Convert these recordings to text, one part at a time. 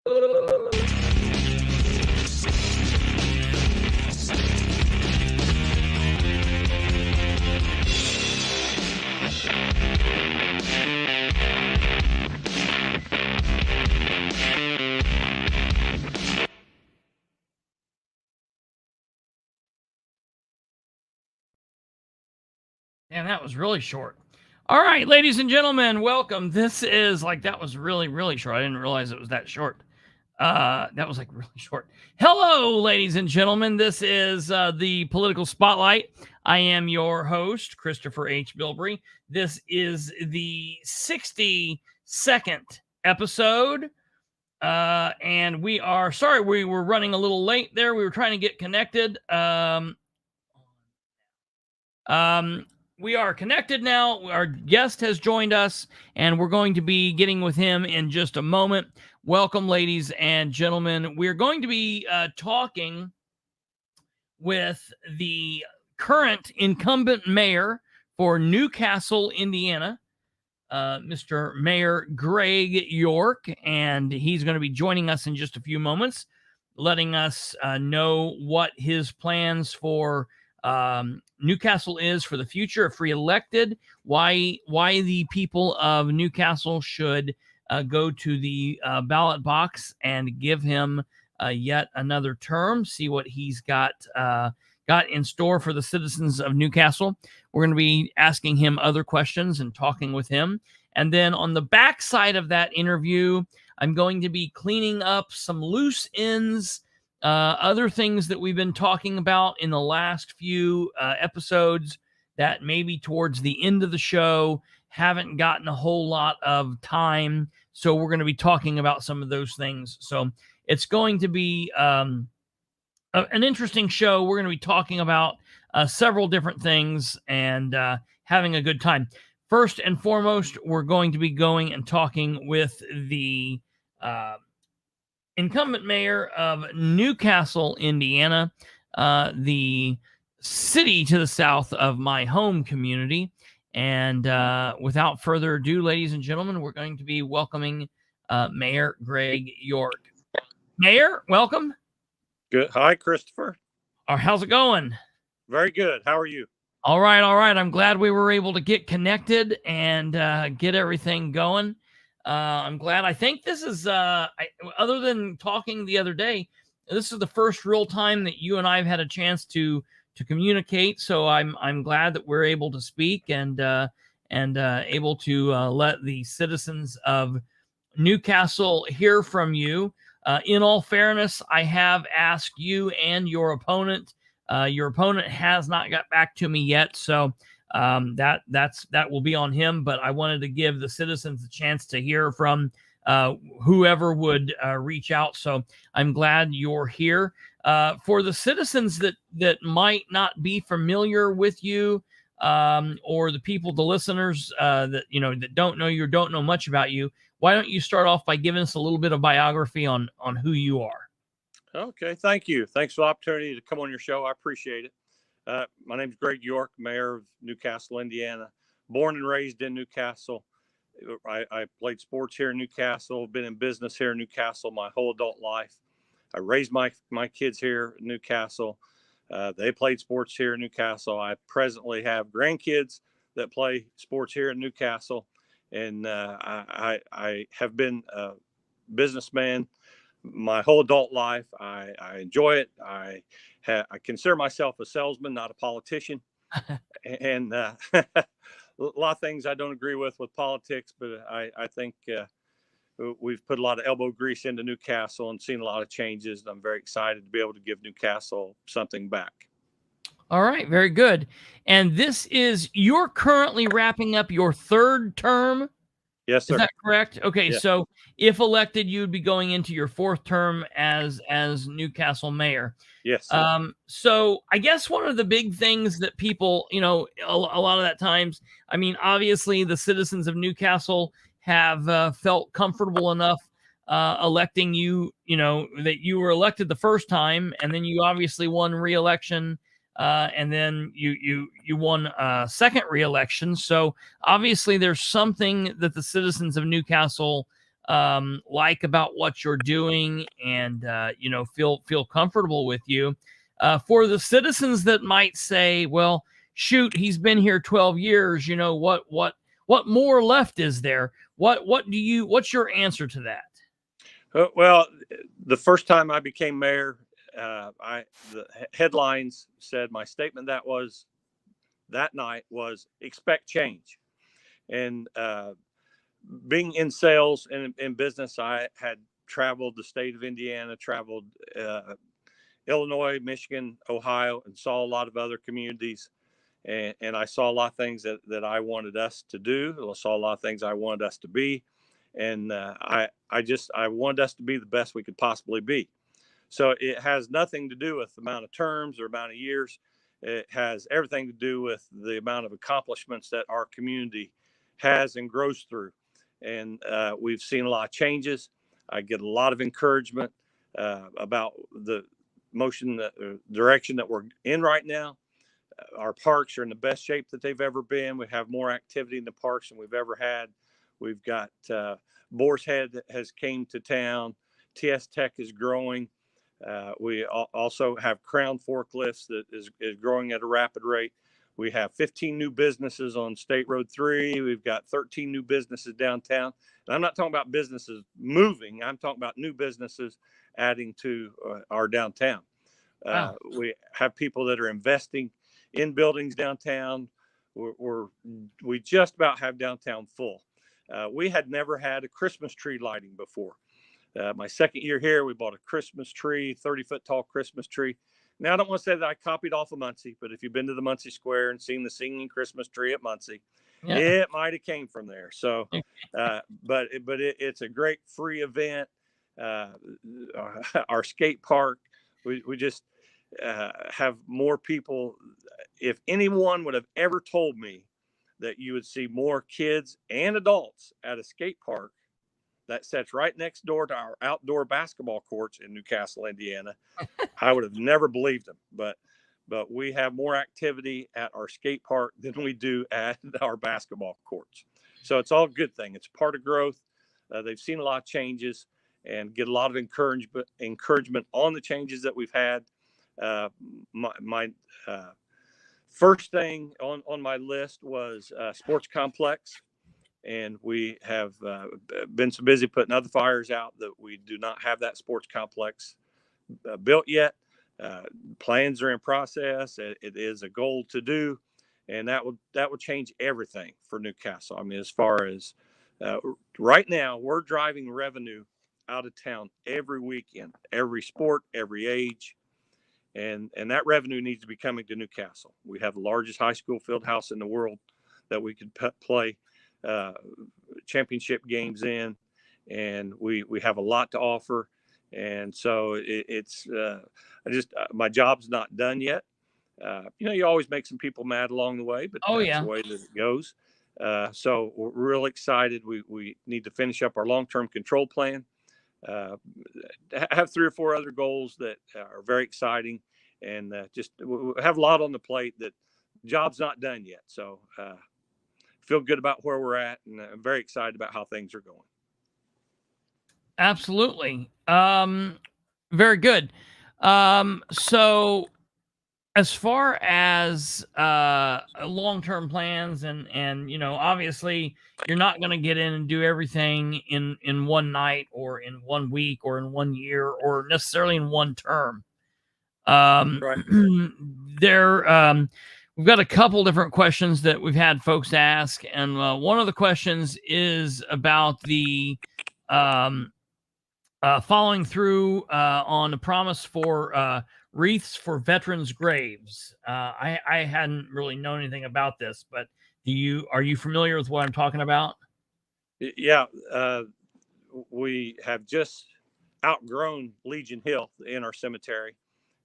And that was really short. All right, ladies and gentlemen, welcome. This is that was really, really short. I didn't realize it was that short. That was really short. Hello, ladies and gentlemen. This is the Political Spotlight. I am your host, Kristopher H. Bilbrey. This is the 62nd episode. And we are sorry we were running a little late there. We were trying to get connected. We are connected now. Our guest has joined us, and we're going to be getting with him in just a moment. Welcome, ladies and gentlemen. We're going to be talking with the current incumbent mayor for Newcastle, Indiana, Mr. Mayor Greg York, and he's going to be joining us in just a few moments, letting us know what his plans for Newcastle is for the future if reelected, why the people of Newcastle should go to the ballot box and give him yet another term, see what he's got in store for the citizens of Newcastle. We're going to be asking him other questions and talking with him. And then on the back side of that interview, I'm going to be cleaning up some loose ends, other things that we've been talking about in the last few episodes that maybe towards the end of the show haven't gotten a whole lot of time. So we're going to be talking about some of those things. So it's going to be an interesting show. We're going to be talking about several different things and having a good time. First and foremost, we're going to be going and talking with the incumbent mayor of Newcastle, Indiana, the city to the south of my home community. And without further ado, ladies and gentlemen, we're going to be welcoming Mayor Greg York. Mayor, welcome. Good. Hi, Kristopher. How's it going? Very good. How are you? All right. I'm glad we were able to get connected and get everything going. I'm glad. I think this is, other than talking the other day, this is the first real time that you and I have had a chance to communicate. So I'm glad that we're able to speak and able to let the citizens of Newcastle hear from you. In all fairness, I have asked you and your opponent. Your opponent has not got back to me yet, so that will be on him. But I wanted to give the citizens a chance to hear from whoever would reach out. So I'm glad you're here. For the citizens that might not be familiar with you, or the people, the listeners that don't know you or don't know much about you, why don't you start off by giving us a little bit of biography on who you are? Okay, thank you. Thanks for the opportunity to come on your show. I appreciate it. My name is Greg York, mayor of Newcastle, Indiana. Born and raised in Newcastle. I played sports here in Newcastle, been in business here in Newcastle my whole adult life. I raised my kids here in Newcastle. They played sports here in Newcastle. I presently have grandkids that play sports here in Newcastle. And I have been a businessman my whole adult life. I enjoy it. I consider myself a salesman, not a politician. And a lot of things I don't agree with politics, but I think we've put a lot of elbow grease into Newcastle and seen a lot of changes. I'm very excited to be able to give Newcastle something back. All right, very good. And you're currently wrapping up your third term? Yes, sir. Is that correct? Okay, Yes. So if elected, you'd be going into your fourth term as Newcastle mayor. Yes. So I guess one of the big things that people, a lot of that times, I mean, obviously the citizens of Newcastle have felt comfortable enough electing you, that you were elected the first time, and then you obviously won re-election, and then you won a second re-election. So obviously there's something that the citizens of Newcastle like about what you're doing, and feel comfortable with you. For the citizens that might say, well, shoot, he's been here 12 years, what more left is there? What's your answer to that? Well, the first time I became mayor, the headlines said my statement that night was expect change. And being in sales and in business, I had traveled the state of Indiana, traveled Illinois, Michigan, Ohio, and saw a lot of other communities. And I saw a lot of things that I wanted us to do. I saw a lot of things I wanted us to be. And I wanted us to be the best we could possibly be. So it has nothing to do with the amount of terms or amount of years. It has everything to do with the amount of accomplishments that our community has and grows through. And we've seen a lot of changes. I get a lot of encouragement about the direction that we're in right now. Our parks are in the best shape that they've ever been. We have more activity in the parks than we've ever had. We've got Boar's Head has came to town. TS Tech is growing. We also have Crown forklifts that is growing at a rapid rate. We have 15 new businesses on State Road 3. We've got 13 new businesses downtown. And I'm not talking about businesses moving. I'm talking about new businesses adding to our downtown. Wow. We have people that are investing in buildings downtown. We just about have downtown full. We had never had a Christmas tree lighting before. My second year here, we bought a Christmas tree, 30-foot tall Christmas tree. Now, I don't want to say that I copied off of Muncie, but if you've been to the Muncie Square and seen the singing Christmas tree at Muncie, it might have came from there. So, but it's a great free event. Our skate park, we just have more people. If anyone would have ever told me that you would see more kids and adults at a skate park that sits right next door to our outdoor basketball courts in Newcastle, Indiana, I would have never believed them. But we have more activity at our skate park than we do at our basketball courts. So it's all a good thing. It's part of growth. They've seen a lot of changes and get a lot of encouragement on the changes that we've had. My first thing on my list was sports complex. And we have been so busy putting other fires out that we do not have that sports complex built yet. Plans are in process. It is a goal to do, and that would change everything for Newcastle. I mean, as far as right now, we're driving revenue out of town every weekend, every sport, every age, and that revenue needs to be coming to Newcastle. We have the largest high school field house in the world that we could play championship games in, and we have a lot to offer. And so it's my job's not done yet. You always make some people mad along the way, but that's the way that it goes. So we're real excited. We need to finish up our long-term control plan, have 3 or 4 other goals that are very exciting, and just have a lot on the plate. That job's not done yet. So feel good about where we're at, and I'm very excited about how things are going. Absolutely. Very good. So as far as long-term plans and obviously you're not going to get in and do everything in one night or in 1 week or in 1 year or necessarily in one term. Right. We've got a couple different questions that we've had folks ask, and one of the questions is about the following through on the promise for wreaths for veterans' graves. I hadn't really known anything about this, but are you familiar with what I'm talking about? Yeah, we have just outgrown Legion Hill in our cemetery,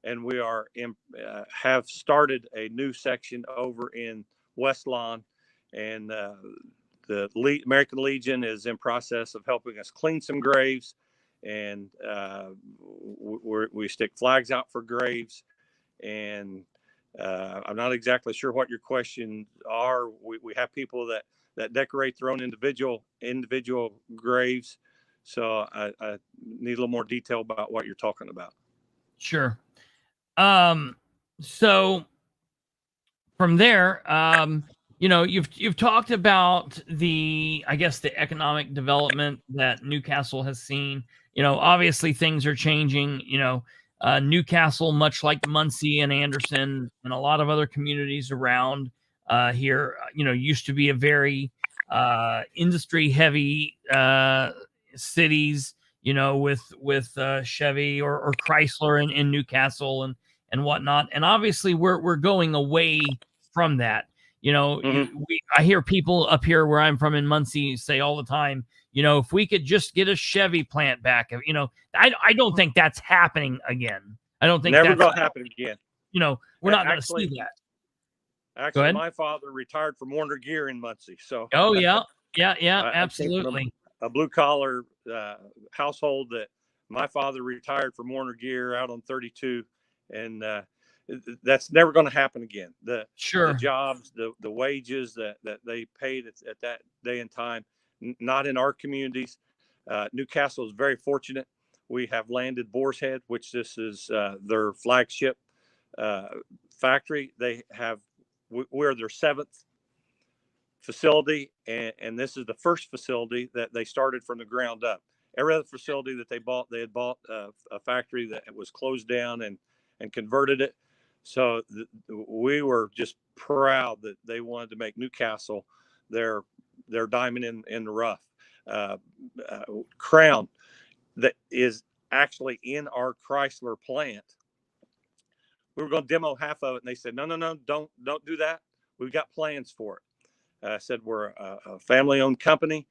and we have started a new section over in West Lawn, and the American Legion is in process of helping us clean some graves, and we stick flags out for graves. And I'm not exactly sure what your questions are. We have people that decorate their own individual graves So I need a little more detail about what you're talking about. Sure. So from there, you've talked about I guess the economic development that Newcastle has seen. Obviously things are changing. Newcastle, much like Muncie and Anderson and a lot of other communities around here, used to be a very industry heavy cities. With Chevy or Chrysler in Newcastle and whatnot. And obviously we're going away from that. Mm-hmm. I hear people up here where I'm from in Muncie say all the time, if we could just get a Chevy plant back, I don't think that's happening again. I don't think Never that's going to happen again. We're not going to see that. Go Actually, ahead. my father retired from Warner Gear in Muncie, so Oh yeah, I came from absolutely. a blue collar household that my father retired from Warner Gear out on 32, and that's never going to happen again. The Sure. jobs, the wages that they paid at that day and time, not in our communities. Newcastle is very fortunate. We have landed Boar's Head, which this is their flagship factory. We're their 7th facility, and this is the first facility that they started from the ground up. Every other facility that they had bought a factory that was closed down and converted it. So we were just proud that they wanted to make Newcastle their diamond in the rough. Crown that is actually in our Chrysler plant. We were going to demo half of it, and they said, no, don't do that. We've got plans for it. I said, we're a family-owned company.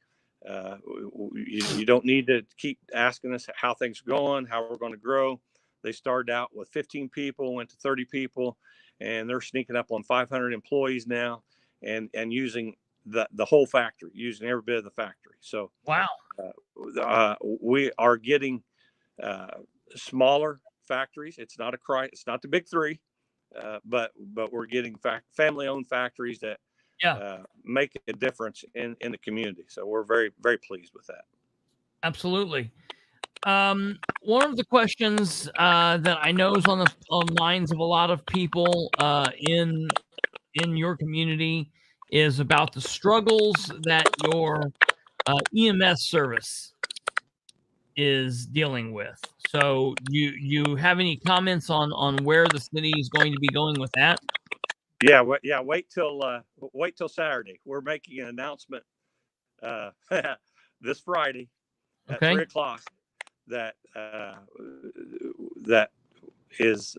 You don't need to keep asking us how things are going, how we're going to grow. They started out with 15 people, went to 30 people, and they're sneaking up on 500 employees now, and using the whole factory, using every bit of the factory. So wow, we are getting smaller factories. It's not the big three, but we're getting family-owned factories that make a difference in the community. So we're very, very pleased with that. Absolutely. One of the questions that I know is on the minds of a lot of people in your community is about the struggles that your EMS service is dealing with. So you have any comments on where the city is going to be going with that? Yeah, wait till Saturday. We're making an announcement this Friday at 3:00 that is.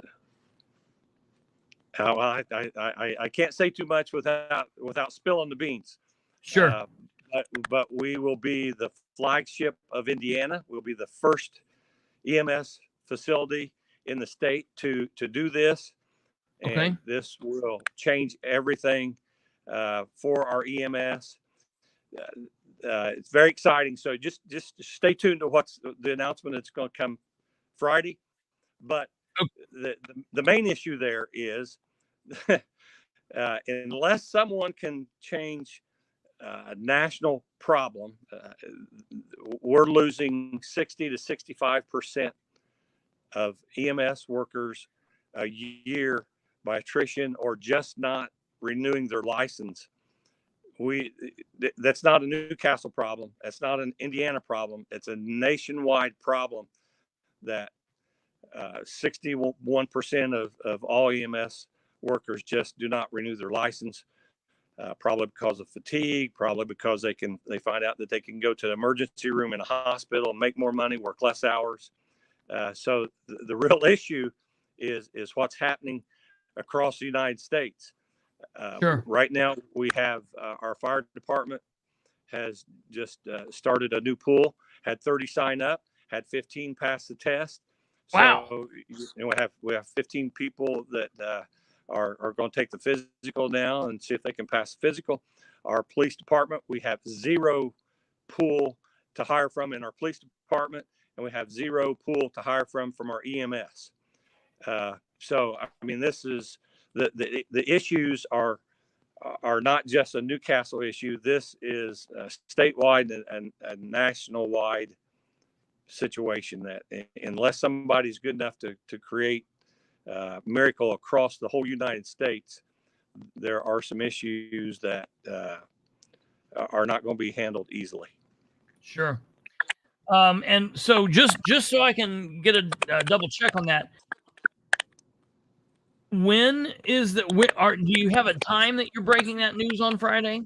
I can't say too much without spilling the beans. Sure. But we will be the flagship of Indiana. We'll be the first EMS facility in the state to do this. And this will change everything for our EMS. It's very exciting. So just stay tuned to what's the announcement that's going to come Friday. But the main issue there is unless someone can change a national problem, we're losing 60 to 65% of EMS workers a year by attrition or just not renewing their license. That's not a Newcastle problem. That's not an Indiana problem. It's a nationwide problem that 61% of all EMS workers just do not renew their license, probably because of fatigue, probably because they find out that they can go to the emergency room in a hospital and make more money, work less hours. So the real issue is what's happening across the United States. Sure. Right now, we have our fire department has just started a new pool, had 30 sign up, had 15 pass the test. Wow. So we have 15 people that are going to take the physical now and see if they can pass the physical. Our police department, we have 0 pool to hire from in our police department, and we have 0 pool to hire from our EMS. So I mean, this is the issues are not just a Newcastle issue. This is statewide and national wide situation that unless somebody's good enough to create miracle across the whole United States, there are some issues that are not going to be handled easily. Sure. And so just so I can get a double check on that, when is that? Do you have a time that you're breaking that news on Friday?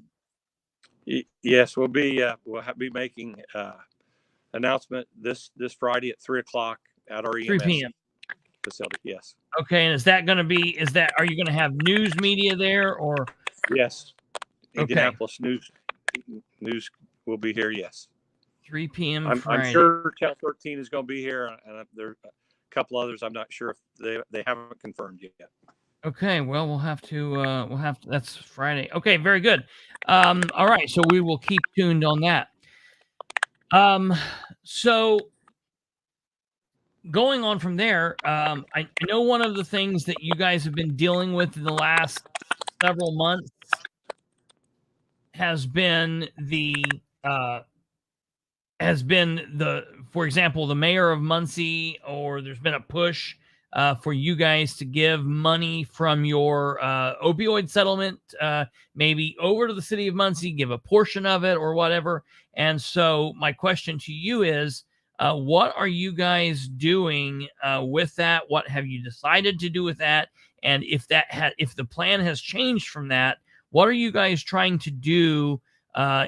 Yes, we'll be making announcement this Friday at 3:00 at our 3 EMS p.m. facility. Yes. Okay, and is that going to be? Are you going to have news media there or? Yes. Okay. Indianapolis news will be here. Yes. 3 p.m. I'm Friday. sure Channel 13 is going to be here, and there are a couple others. I'm not sure if they haven't confirmed yet. Okay, well, we'll have to. That's Friday. Okay, very good. All right, so we will keep tuned on that. So going on from there, I know one of the things that you guys have been dealing with in the last several months has been for example, the mayor of Muncie, or there's been a push for you guys to give money from your opioid settlement, maybe over to the city of Muncie, give a portion of it or whatever. And so my question to you is, what are you guys doing with that? What have you decided to do with that? And if the plan has changed from that, what are you guys trying to do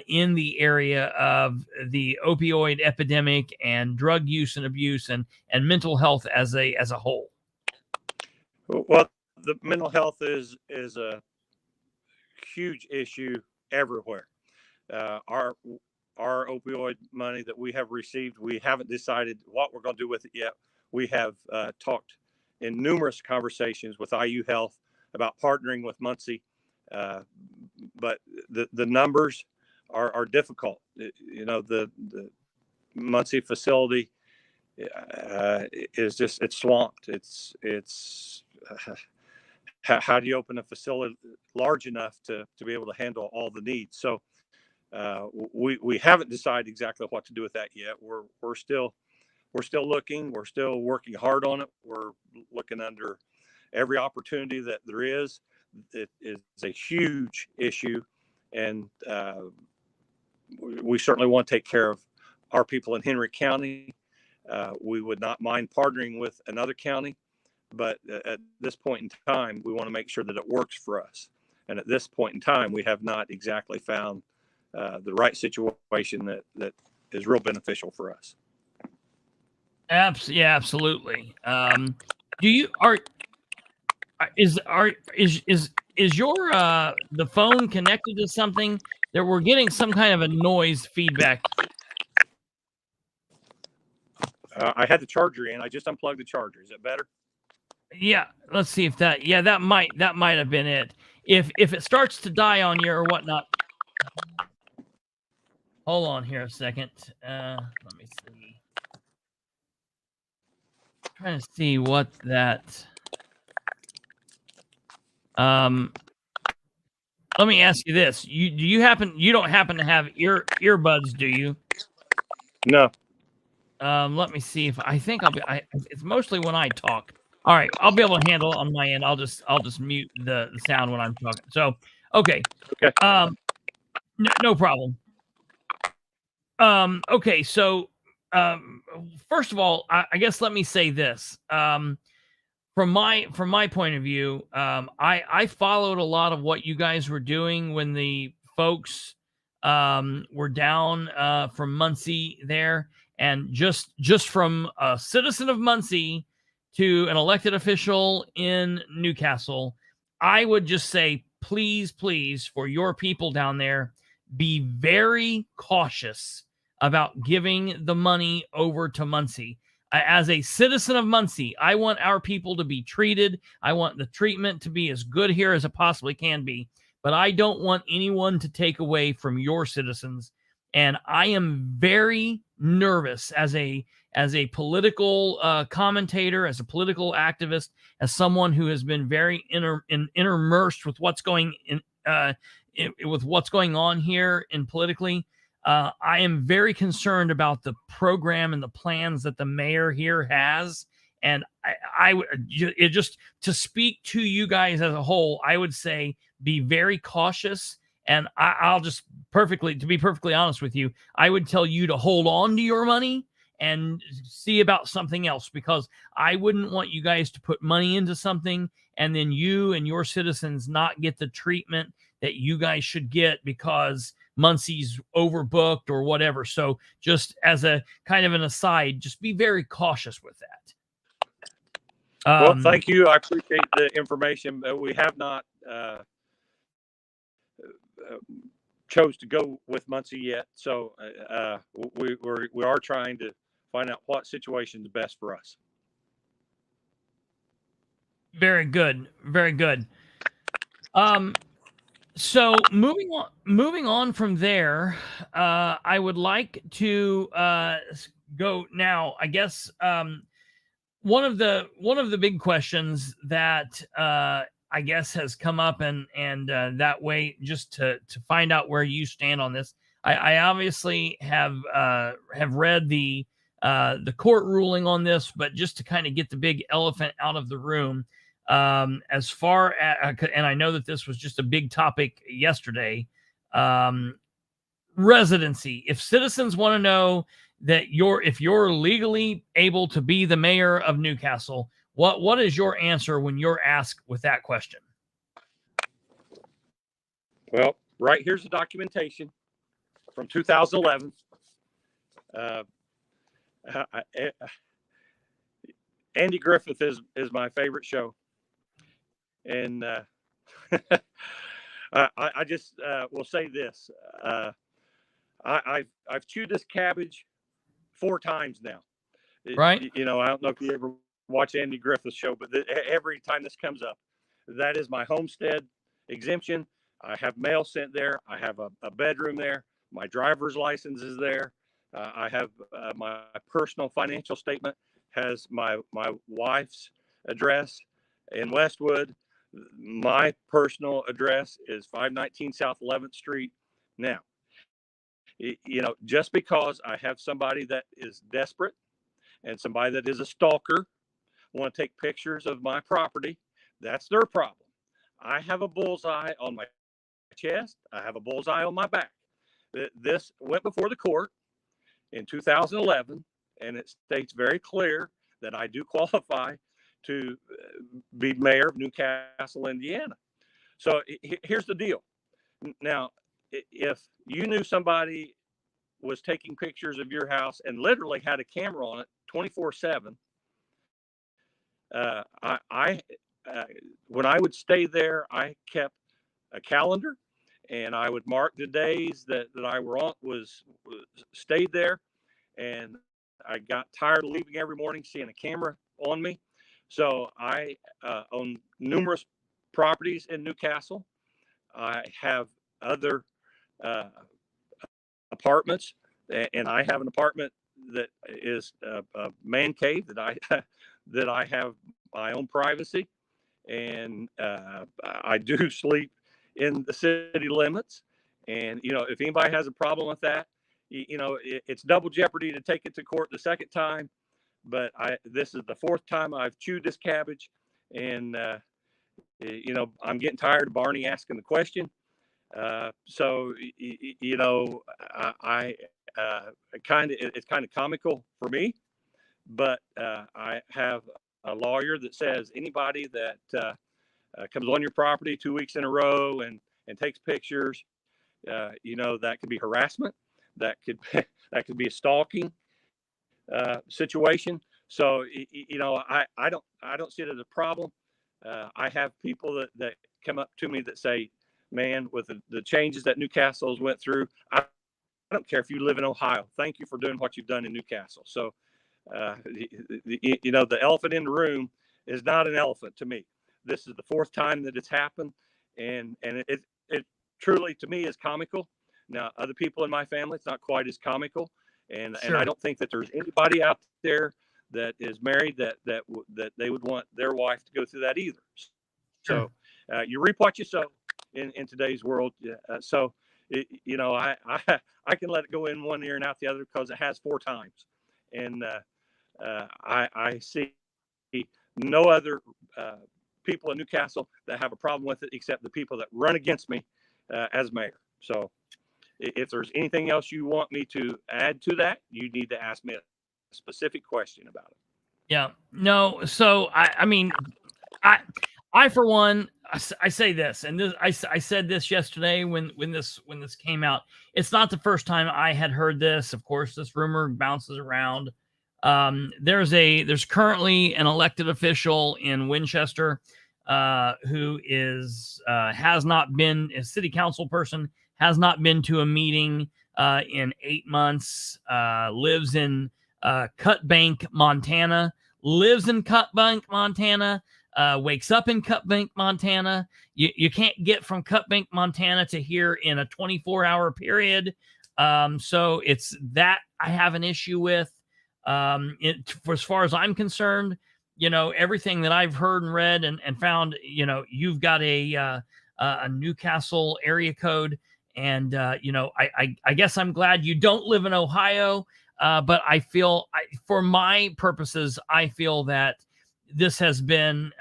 in the area of the opioid epidemic and drug use and abuse and mental health as a whole? Well, the mental health is a huge issue everywhere. Our opioid money that we have received, we haven't decided what we're going to do with it yet. We have talked in numerous conversations with IU Health about partnering with Muncie, but the numbers are difficult. You know, the Muncie facility is just, it's swamped. It's how do you open a facility large enough to be able to handle all the needs? So we haven't decided exactly what to do with that yet. We're still looking. We're still working hard on it. We're looking under every opportunity that there is. It is a huge issue, and we certainly want to take care of our people in Henry County. We would not mind partnering with another county, but at this point in time, we want to make sure that it works for us. And at this point in time, we have not exactly found the right situation that is real beneficial for us. Yeah, absolutely. Is your the phone connected to something that we're getting some kind of a noise feedback? I had the charger in. I just unplugged the charger. Is it better? Yeah, let's see if that. Yeah, that might have been it. If it starts to die on you or whatnot. Hold on here a second. Let me see. I'm trying to see what that. Let me ask you this: you don't happen to have earbuds, do you? No. Let me see if I think I'll be. It's mostly when I talk. All right, I'll be able to handle it on my end. I'll just mute the sound when I'm talking. So, okay. No problem. Okay, so first of all, I guess let me say this. From my point of view, I followed a lot of what you guys were doing when the folks were down from Muncie there, and just from a citizen of Muncie to an elected official in Newcastle, I would just say, please, for your people down there, be very cautious about giving the money over to Muncie. As a citizen of Muncie, I want our people to be treated. I want the treatment to be as good here as it possibly can be. But I don't want anyone to take away from your citizens. And I am very nervous as a political commentator, as a political activist, as someone who has been very intermersed with what's going on here in politically. I am very concerned about the program and the plans that the mayor here has. And it just to speak to you guys as a whole, I would say be very cautious. And I'll just to be perfectly honest with you, I would tell you to hold on to your money and see about something else, because I wouldn't want you guys to put money into something and then you and your citizens not get the treatment that you guys should get because Muncie's overbooked or whatever. So just as a kind of an aside, just be very cautious with that. Well, thank you. I appreciate the information. We have not chose to go with Muncie yet, so we are trying to find out what situation is best for us. Very good, very good. So moving on from there, I would like to go now. I guess one of the big questions that I guess has come up, and that way, just to find out where you stand on this. I obviously have read the court ruling on this, but just to kind of get the big elephant out of the room, as far as, and I know that this was just a big topic yesterday, residency. If citizens want to know that if you're legally able to be the mayor of Newcastle, what is your answer when you're asked with that question? Well, right here's the documentation from 2011. Andy Griffith is my favorite show, and I just will say this: I've chewed this cabbage 4 times now. Right? You know, I don't know if you ever watch Andy Griffith's show, but every time this comes up, that is my homestead exemption. I have mail sent there. I have a bedroom there. My driver's license is there. I have my personal financial statement has my wife's address in Westwood. My personal address is 519 South 11th Street. Now, you know, just because I have somebody that is desperate and somebody that is a stalker want to take pictures of my property, that's their problem. I have a bullseye on my chest. I have a bullseye on my back. This went before the court in 2011, and it states very clear that I do qualify to be mayor of Newcastle, Indiana. So here's the deal. Now, if you knew somebody was taking pictures of your house and literally had a camera on it 24/7, when I would stay there, I kept a calendar, and I would mark the days that I was stayed there, and I got tired of leaving every morning seeing a camera on me. So I own numerous properties in Newcastle. I have other apartments, and I have an apartment that is a man cave that I have my own privacy, and I do sleep in the city limits. And you know, if anybody has a problem with that, you know, it's double jeopardy to take it to court the second time. But this is the 4th time I've chewed this cabbage, and you know, I'm getting tired of Barney asking the question. So you know, it's kind of comical for me, but I have a lawyer that says anybody that comes on your property 2 weeks in a row and takes pictures, you know, that could be harassment, that could be a stalking situation. So you know, I don't see it as a problem. I have people that come up to me that say, man, with the changes that Newcastle's went through, I don't care if you live in Ohio. Thank you for doing what you've done in Newcastle. So, you know, the elephant in the room is not an elephant to me. This is the 4th time that it's happened, and it truly to me is comical. Now, other people in my family, it's not quite as comical, and I don't think that there's anybody out there that is married that they would want their wife to go through that either. So, you reap what you sow in today's world. So, I can let it go in one ear and out the other because it has 4 times. And I see no other people in Newcastle that have a problem with it except the people that run against me as mayor. So if there's anything else you want me to add to that, you need to ask me a specific question about it. Yeah. No. So I mean, I for one, I say this, and this, I said this yesterday when this came out. It's not the first time I had heard this. Of course, this rumor bounces around. There's currently an elected official in Winchester who has not been a city council person, has not been to a meeting in 8 months. Lives in Cut Bank, Montana. Lives in Cut Bank, Montana. Wakes up in Cut Bank, Montana. You can't get from Cut Bank, Montana to here in a 24-hour period. So it's that I have an issue with. For as far as I'm concerned, everything that I've heard and read and found, you've got a Newcastle area code. And, I guess I'm glad you don't live in Ohio. But I feel, for my purposes, I feel that this has been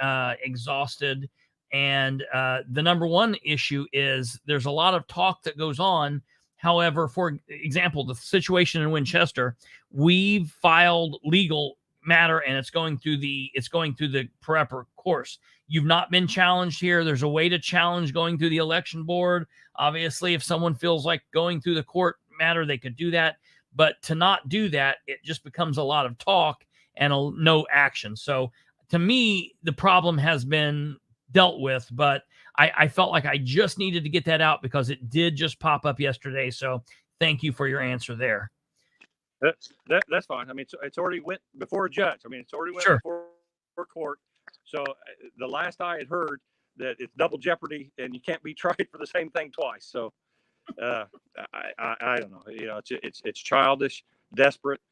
exhausted. And the number one issue is there's a lot of talk that goes on. However, for example, the situation in Winchester, we've filed legal matter and it's going through the proper course. You've not been challenged here. There's a way to challenge going through the election board. Obviously, if someone feels like going through the court matter, they could do that. But to not do that, it just becomes a lot of talk and no action. So to me, the problem has been dealt with, but I felt like I just needed to get that out because it did just pop up yesterday. So thank you for your answer there. That's fine. I mean, it's already went before a judge. I mean, it's already went before court. So the last I had heard that it's double jeopardy and you can't be tried for the same thing twice. So I don't know. It's childish, desperate,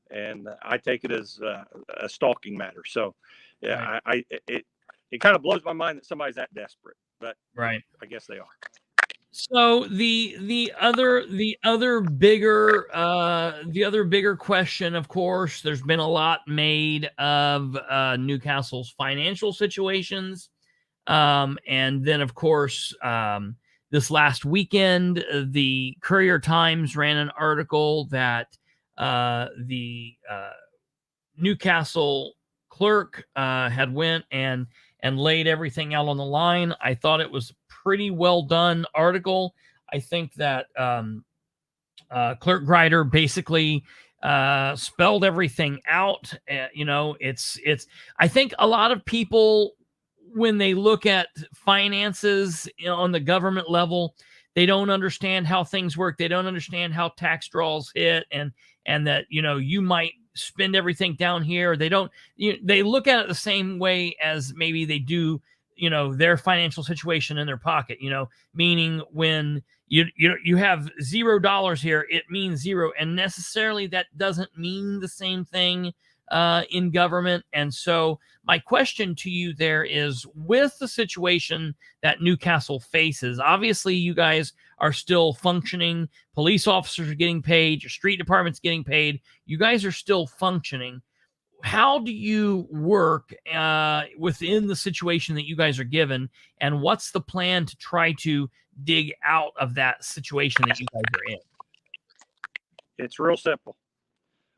and I take it as a stalking matter. So yeah, right. It kind of blows my mind that somebody's that desperate, but right. I guess they are. So the other bigger question, of course, there's been a lot made of Newcastle's financial situations, and then of course this last weekend the Courier-Times ran an article that the Newcastle clerk had went and laid everything out on the line. I thought it was pretty well done article. I think that Clerk Grider basically spelled everything out. It's I think a lot of people, when they look at finances on the government level, they don't understand how things work. They don't understand how tax draws hit and that, you might spend everything down here. They don't, they look at it the same way as maybe they do, their financial situation in their pocket, meaning when you have $0 here, it means zero. And necessarily that doesn't mean the same thing in government. And so my question to you there is, with the situation that Newcastle faces, obviously you guys are still functioning. Police officers are getting paid. Your street department's getting paid. You guys are still functioning. How do you work within the situation that you guys are given? And what's the plan to try to dig out of that situation that you guys are in? It's real simple.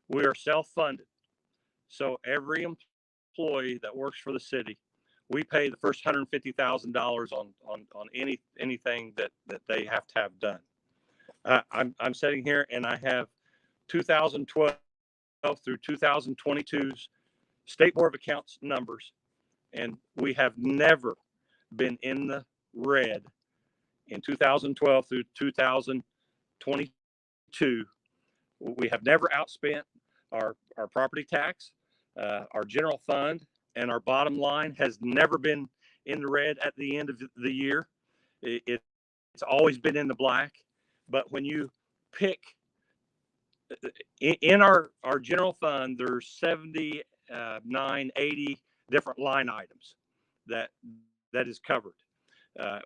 We are self-funded. So every employee that works for the city, we pay the first $150,000 on anything that they have to have done. I'm sitting here and I have 2012 through 2022's State Board of Accounts numbers, and we have never been in the red in 2012 through 2022. We have never outspent our property tax, our general fund, and our bottom line has never been in the red at the end of the year. It's always been in the black. But when you pick in our general fund, there's 79, 80 different line items that is covered.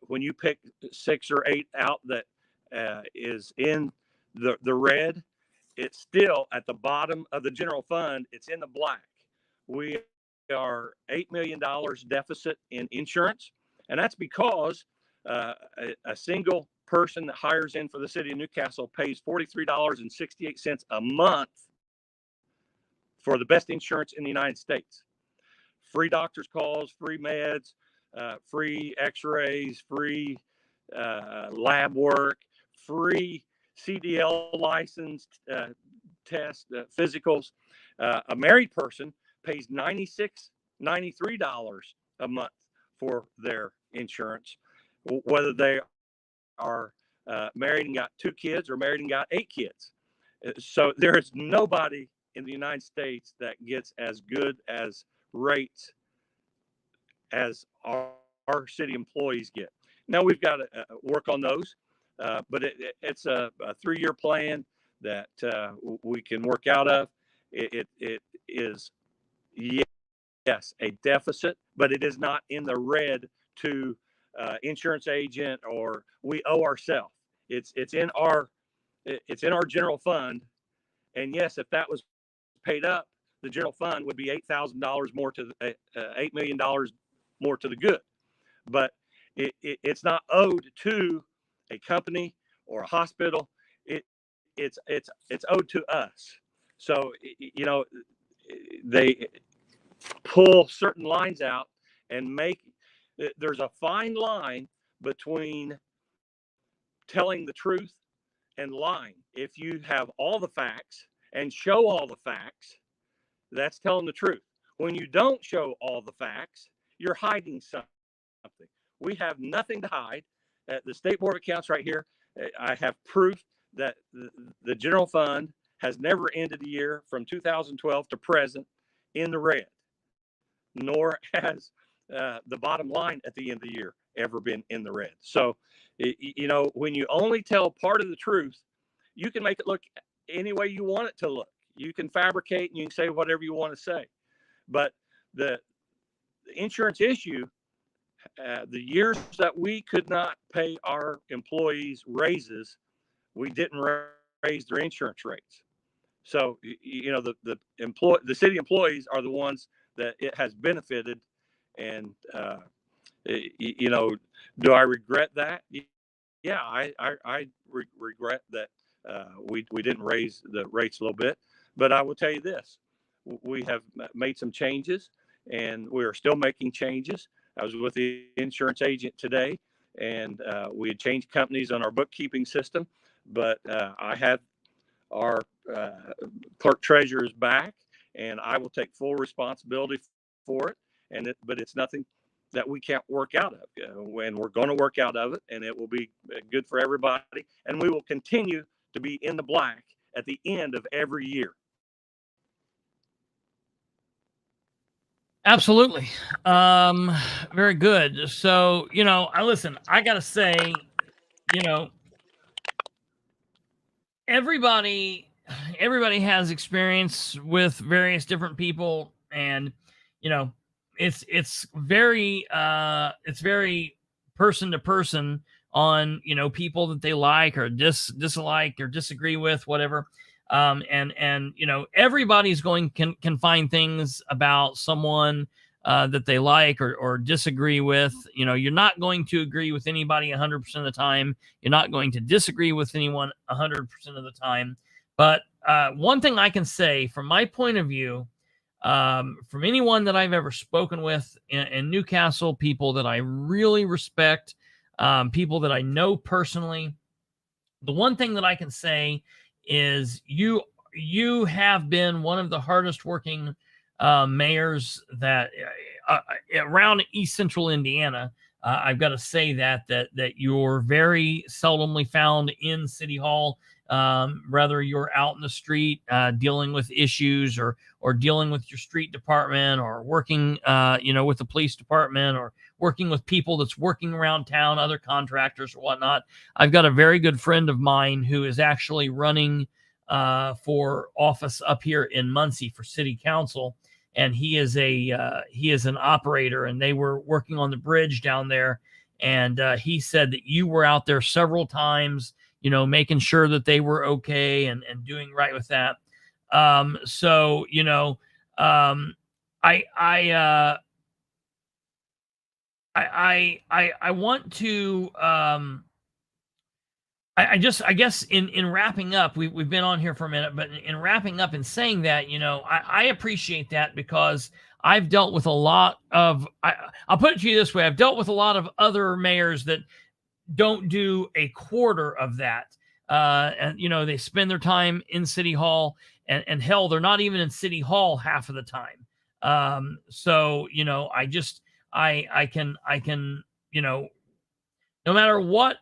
When you pick 6 or 8 out that is in the red. It's still at the bottom of the general fund. It's in the black. We are $8 million deficit in insurance. And that's because a single person that hires in for the city of Newcastle pays $43.68 a month for the best insurance in the United States. Free doctor's calls, free meds, free x-rays, free lab work, free CDL licensed tests, physicals. A married person pays $93 a month for their insurance, whether they are married and got 2 kids or married and got 8 kids. So there is nobody in the United States that gets as good as rates as our city employees get. Now we've got to work on those, but it's a 3-year plan that we can work out of. It is, yes, a deficit, but it is not in the red to insurance agent or we owe ourselves. It's in our general fund, and yes, if that was paid up, the general fund would be $8,000 more to the $8 million more to the good, but it's not owed to a company or a hospital. It's owed to us. So they pull certain lines out and there's a fine line between telling the truth and lying. If you have all the facts and show all the facts, that's telling the truth. When you don't show all the facts, you're hiding something. We have nothing to hide. At the State Board of Accounts right here, I have proof that the general fund has never ended the year from 2012 to present in the red, nor has the bottom line at the end of the year ever been in the red. So, when you only tell part of the truth, you can make it look any way you want it to look. You can fabricate and you can say whatever you want to say. But the insurance issue, the years that we could not pay our employees raises, we didn't raise their insurance rates. So, the city employees are the ones that it has benefited. And, do I regret that? Yeah, I regret that we didn't raise the rates a little bit. But I will tell you this, we have made some changes and we are still making changes. I was with the insurance agent today and we had changed companies on our bookkeeping system, but I have our clerk treasurer's back and I will take full responsibility for it. But it's nothing that we can't work out of, and we're going to work out of it, and it will be good for everybody. And we will continue to be in the black at the end of every year. Absolutely. Very good. So, I got to say, everybody has experience with various different people, and, it's very person to person on, people that they like or dislike or disagree with, whatever. And everybody's can find things about someone that they like or disagree with. You're not going to agree with anybody 100% of the time. You're not going to disagree with anyone 100% of the time. But one thing I can say from my point of view, from anyone that I've ever spoken with in Newcastle, people that I really respect, people that I know personally, the one thing that I can say is you have been one of the hardest working mayors that around East Central Indiana. I've got to say that you're very seldomly found in City Hall. Whether you're out in the street dealing with issues or dealing with your street department or working with the police department or working with people that's working around town, other contractors or whatnot. I've got a very good friend of mine who is actually running for office up here in Muncie for city council. And he is an operator, and they were working on the bridge down there. And he said that you were out there several times, making sure that they were okay and doing right with that. So, I want to, I guess in wrapping up, we've been on here for a minute, but in wrapping up and saying that, I appreciate that, because I've dealt with a lot of, I'll put it to you this way. I've dealt with a lot of other mayors that don't do a quarter of that. And, they spend their time in City Hall, and hell, they're not even in City Hall half of the time. So, I can, no matter what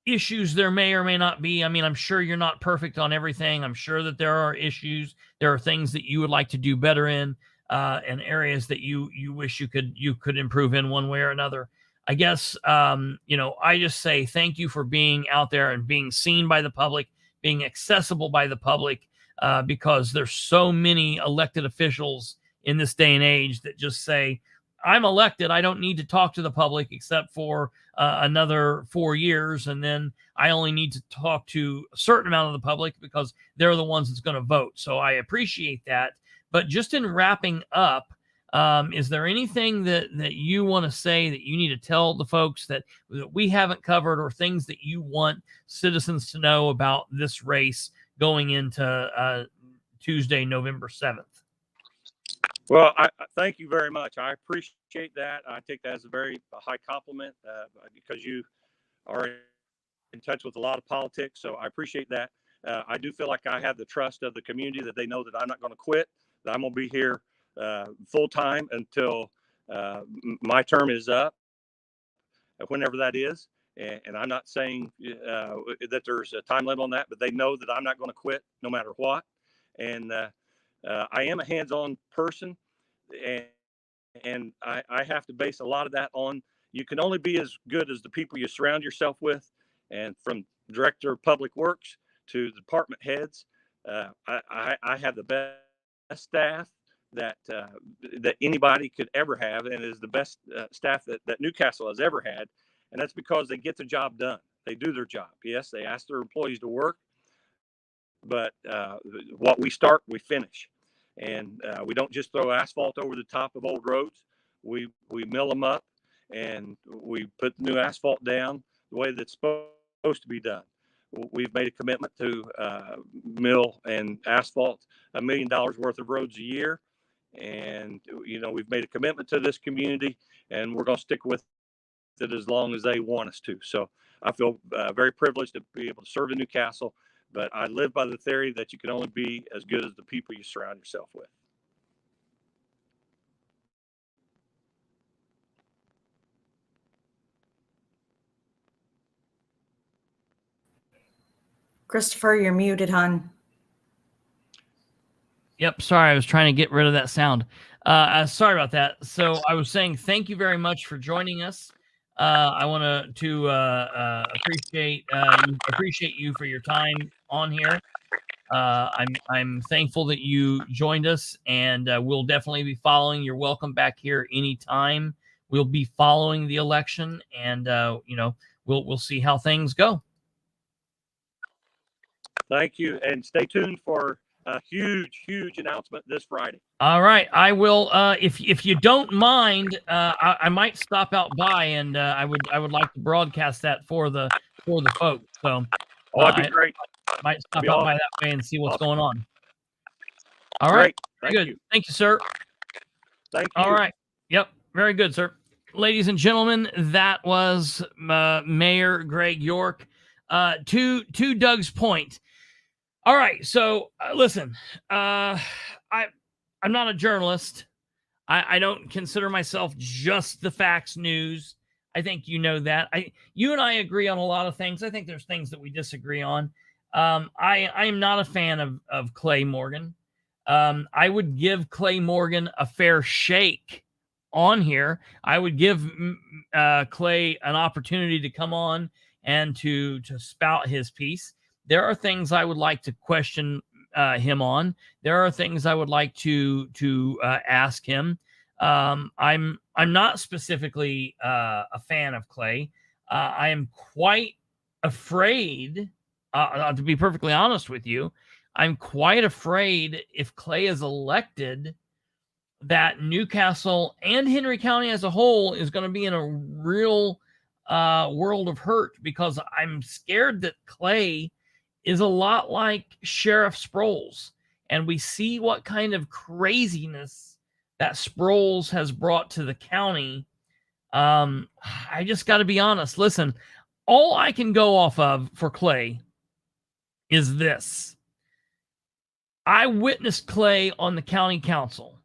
issues there may or may not be. I mean, I'm sure you're not perfect on everything. I'm sure that there are issues. There are things that you would like to do better in, and areas that you wish you could improve in one way or another. I guess, I just say thank you for being out there and being seen by the public, being accessible by the public, because there's so many elected officials in this day and age that just say, I'm elected, I don't need to talk to the public except for another 4 years, and then I only need to talk to a certain amount of the public because they're the ones that's going to vote. So I appreciate that. But just in wrapping up, is there anything that you want to say that you need to tell the folks that we haven't covered, or things that you want citizens to know about this race going into Tuesday, November 7th? Well, I thank you very much. I appreciate that. I take that as a very high compliment, because you are in touch with a lot of politics. So I appreciate that. I do feel like I have the trust of the community, that they know that I'm not going to quit, that I'm going to be here full time until my term is up, whenever that is. And I'm not saying that there's a time limit on that, but they know that I'm not going to quit no matter what. And I am a hands-on person, and I have to base a lot of that on, you can only be as good as the people you surround yourself with. And from director of public works to department heads, I have the best staff that anybody could ever have, and is the best staff that Newcastle has ever had. And that's because they get the job done. They do their job. Yes, they ask their employees to work, but what we start, we finish. And we don't just throw asphalt over the top of old roads. We mill them up, and we put the new asphalt down the way that's supposed to be done. We've made a commitment to mill and asphalt $1 million worth of roads a year. And, we've made a commitment to this community, and we're going to stick with it as long as they want us to. So I feel very privileged to be able to serve in Newcastle. But I live by the theory that you can only be as good as the people you surround yourself with. Christopher, you're muted, hon. Yep, sorry, I was trying to get rid of that sound. Sorry about that. So I was saying thank you very much for joining us. I want to appreciate you for your time on here. I'm thankful that you joined us, and we'll definitely be following. You're welcome back here anytime. We'll be following the election, and we'll see how things go. Thank you, and stay tuned for a huge announcement this Friday. All right, I will. If you don't mind, I might stop out by, and I would like to broadcast that for the folks. So, that'd be great. Might stop out by that way and see what's going on. All right, very good. Thank you, sir. Thank you. All right. Yep, very good, sir. Ladies and gentlemen, that was Mayor Greg York. To Doug's point. All right, so listen, I'm not a journalist. I don't consider myself just the facts news. I think you know that. You and I agree on a lot of things. I think there's things that we disagree on. I am not a fan of Clay Morgan. I would give Clay Morgan a fair shake on here. I would give Clay an opportunity to come on and to spout his piece. There are things I would like to question him on. There are things I would like to ask him. I'm not specifically a fan of Clay. I am quite afraid To be perfectly honest with you, I'm quite afraid if Clay is elected that Newcastle and Henry County as a whole is going to be in a real world of hurt, because I'm scared that Clay is a lot like Sheriff Sproles. And we see what kind of craziness that Sproles has brought to the county. I just got to be honest. Listen, all I can go off of for Clay is this. I witnessed Clay on the county council,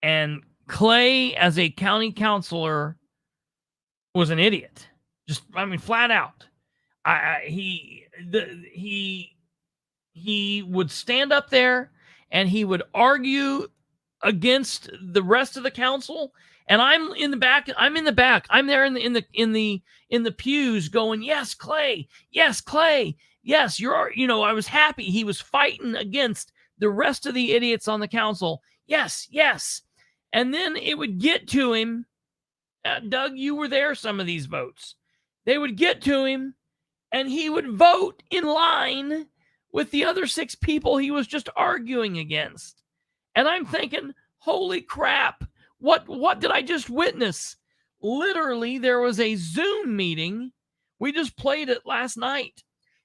and Clay as a county councilor was an idiot. Just, I mean, flat out. He would stand up there and he would argue against the rest of the council, and I'm in the back. I'm there in the pews going, "Yes, Clay. Yes, Clay. Yes, I was happy he was fighting against the rest of the idiots on the council. Yes, yes." And then it would get to him. Doug, you were there. Some of these votes, they would get to him, and he would vote in line with the other 6 people he was just arguing against. And I'm thinking, holy crap, what did I just witness? Literally, there was a Zoom meeting. We just played it last night,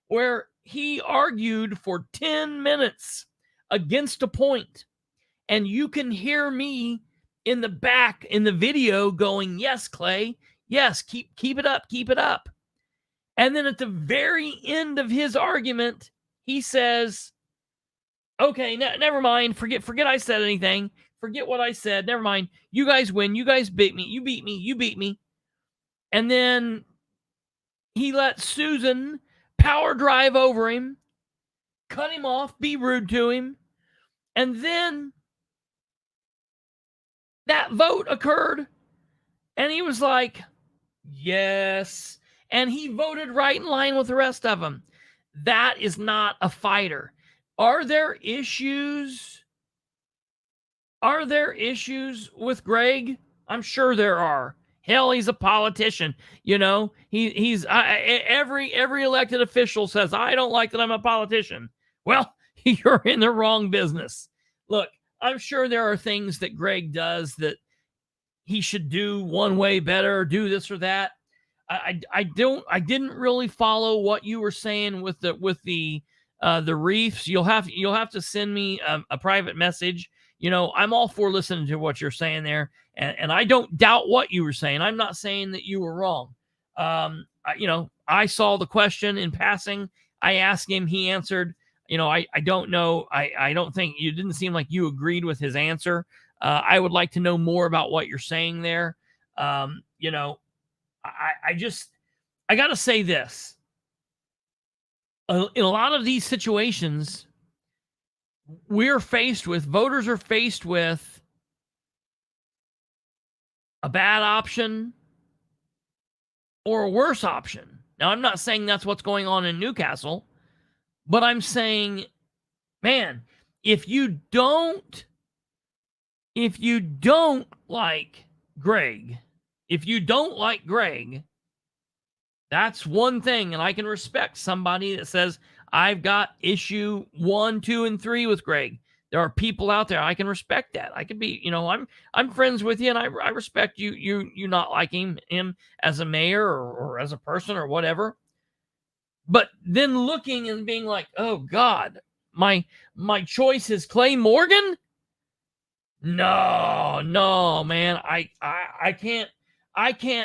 where he argued for 10 minutes against a point. And you can hear me in the back in the video going, "Yes, Clay. Yes, keep it up. Keep it up." And then at the very end of his argument, he says, "Okay, never mind. Forget I said anything. Forget what I said. Never mind. You guys win. You guys beat me. You beat me. You beat me." And then he let Susan power drive over him, cut him off, be rude to him. And then that vote occurred, and he was like, "Yes." And he voted right in line with the rest of them. That is not a fighter. Are there issues? Are there issues with Greg? I'm sure there are. Hell, he's a politician. He's every elected official says, "I don't like that I'm a politician." Well, you're in the wrong business. Look, I'm sure there are things that Greg does that he should do one way better, do this or that. I didn't really follow what you were saying with the reefs. You'll have to send me a private message. I'm all for listening to what you're saying there, and I don't doubt what you were saying. I'm not saying that you were wrong. I saw the question in passing. I asked him, he answered. I don't know. I don't think, you didn't seem like you agreed with his answer. I would like to know more about what you're saying there. I got to say this. In a lot of these situations, voters are faced with a bad option or a worse option. Now, I'm not saying that's what's going on in Newcastle, but I'm saying, man, if you don't like Greg, that's one thing. And I can respect somebody that says, "I've got issue 1, 2, and 3 with Greg." There are people out there. I can respect that. I could be, I'm friends with you, and I respect you not liking him as a mayor or as a person or whatever. But then looking and being like, "Oh God, my choice is Clay Morgan." No, man. I can't.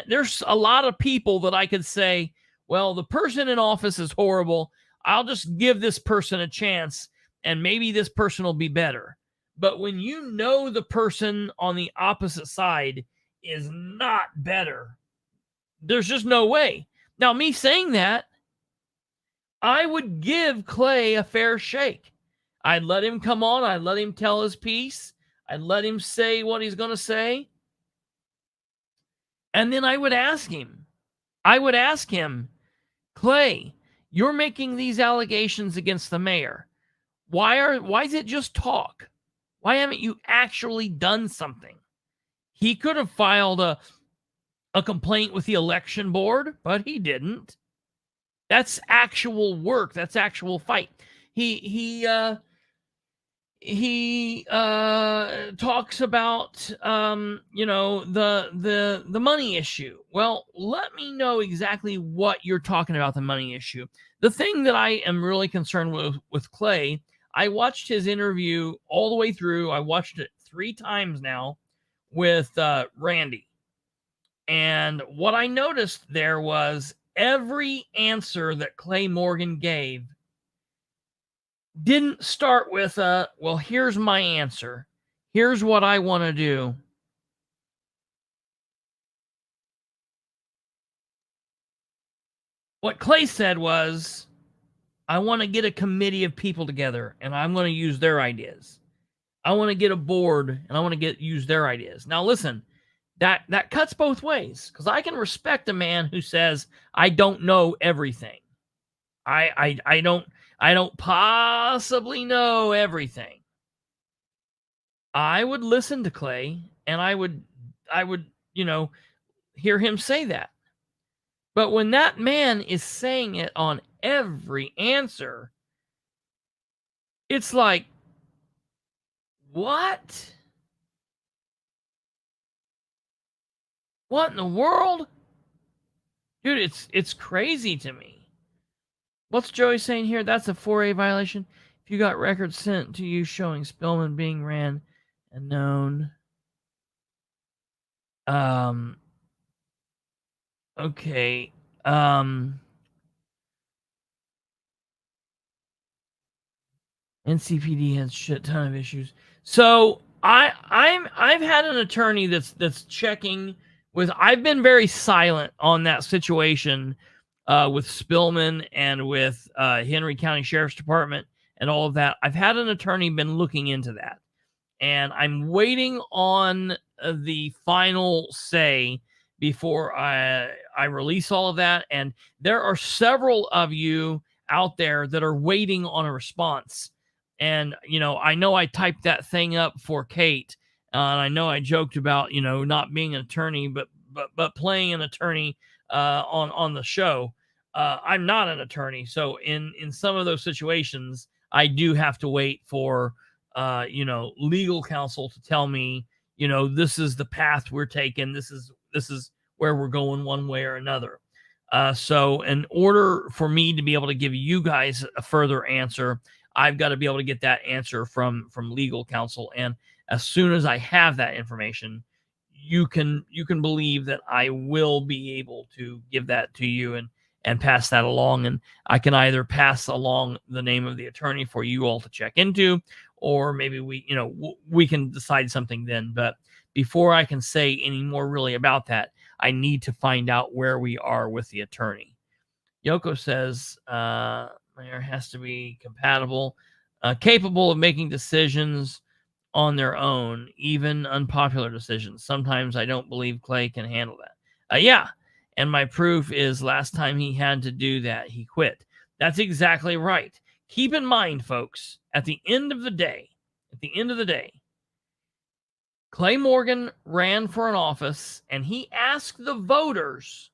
There's a lot of people that I could say, well, the person in office is horrible. I'll just give this person a chance, and maybe this person will be better. But when you know the person on the opposite side is not better, there's just no way. Now, me saying that, I would give Clay a fair shake. I'd let him come on. I'd let him tell his piece. I'd let him say what he's going to say. And then I would ask him, "Clay, you're making these allegations against the mayor. Why is it just talk? Why haven't you actually done something?" He could have filed a complaint with the election board, but he didn't. That's actual work. That's actual fight. He talks about the money issue. Well, let me know exactly what you're talking about, the money issue. The thing that I am really concerned with Clay, I watched his interview all the way through. I watched it 3 times now with Randy. And what I noticed there was every answer that Clay Morgan gave didn't start with well, here's my answer. Here's what I want to do. What Clay said was, I want to get a committee of people together and I'm going to use their ideas. I want to get a board and I want to use their ideas. Now listen, that cuts both ways, because I can respect a man who says, I don't know everything. I don't possibly know everything. I would listen to Clay and I would hear him say that. But when that man is saying it on every answer, it's like, what? What in the world? Dude, it's crazy to me. What's Joey saying here? That's a 4A violation. If you got records sent to you showing Spillman being ran and known. Okay. NCPD has shit ton of issues. So I've had an attorney that's checking with. I've been very silent on that situation with Spillman and with Henry County Sheriff's Department and all of that. I've had an attorney been looking into that, and I'm waiting on the final say before I release all of that. And there are several of you out there that are waiting on a response. And I know I typed that thing up for Kate, and I know I joked about not being an attorney, but playing an attorney on the show. I'm not an attorney, so in some of those situations, I do have to wait for legal counsel to tell me, this is the path we're taking. This is where we're going one way or another. So in order for me to be able to give you guys a further answer, I've got to be able to get that answer from legal counsel. And as soon as I have that information, you can believe that I will be able to give that to you and pass that along. And I can either pass along the name of the attorney for you all to check into, or maybe we can decide something then. But before I can say any more really about that, I need to find out where we are with the attorney. Yoko says mayor has to be compatible, capable of making decisions on their own, even unpopular decisions. Sometimes I don't believe Clay can handle that. Yeah. And my proof is last time he had to do that, he quit. That's exactly right. Keep in mind, folks, at the end of the day, Clay Morgan ran for an office and he asked the voters,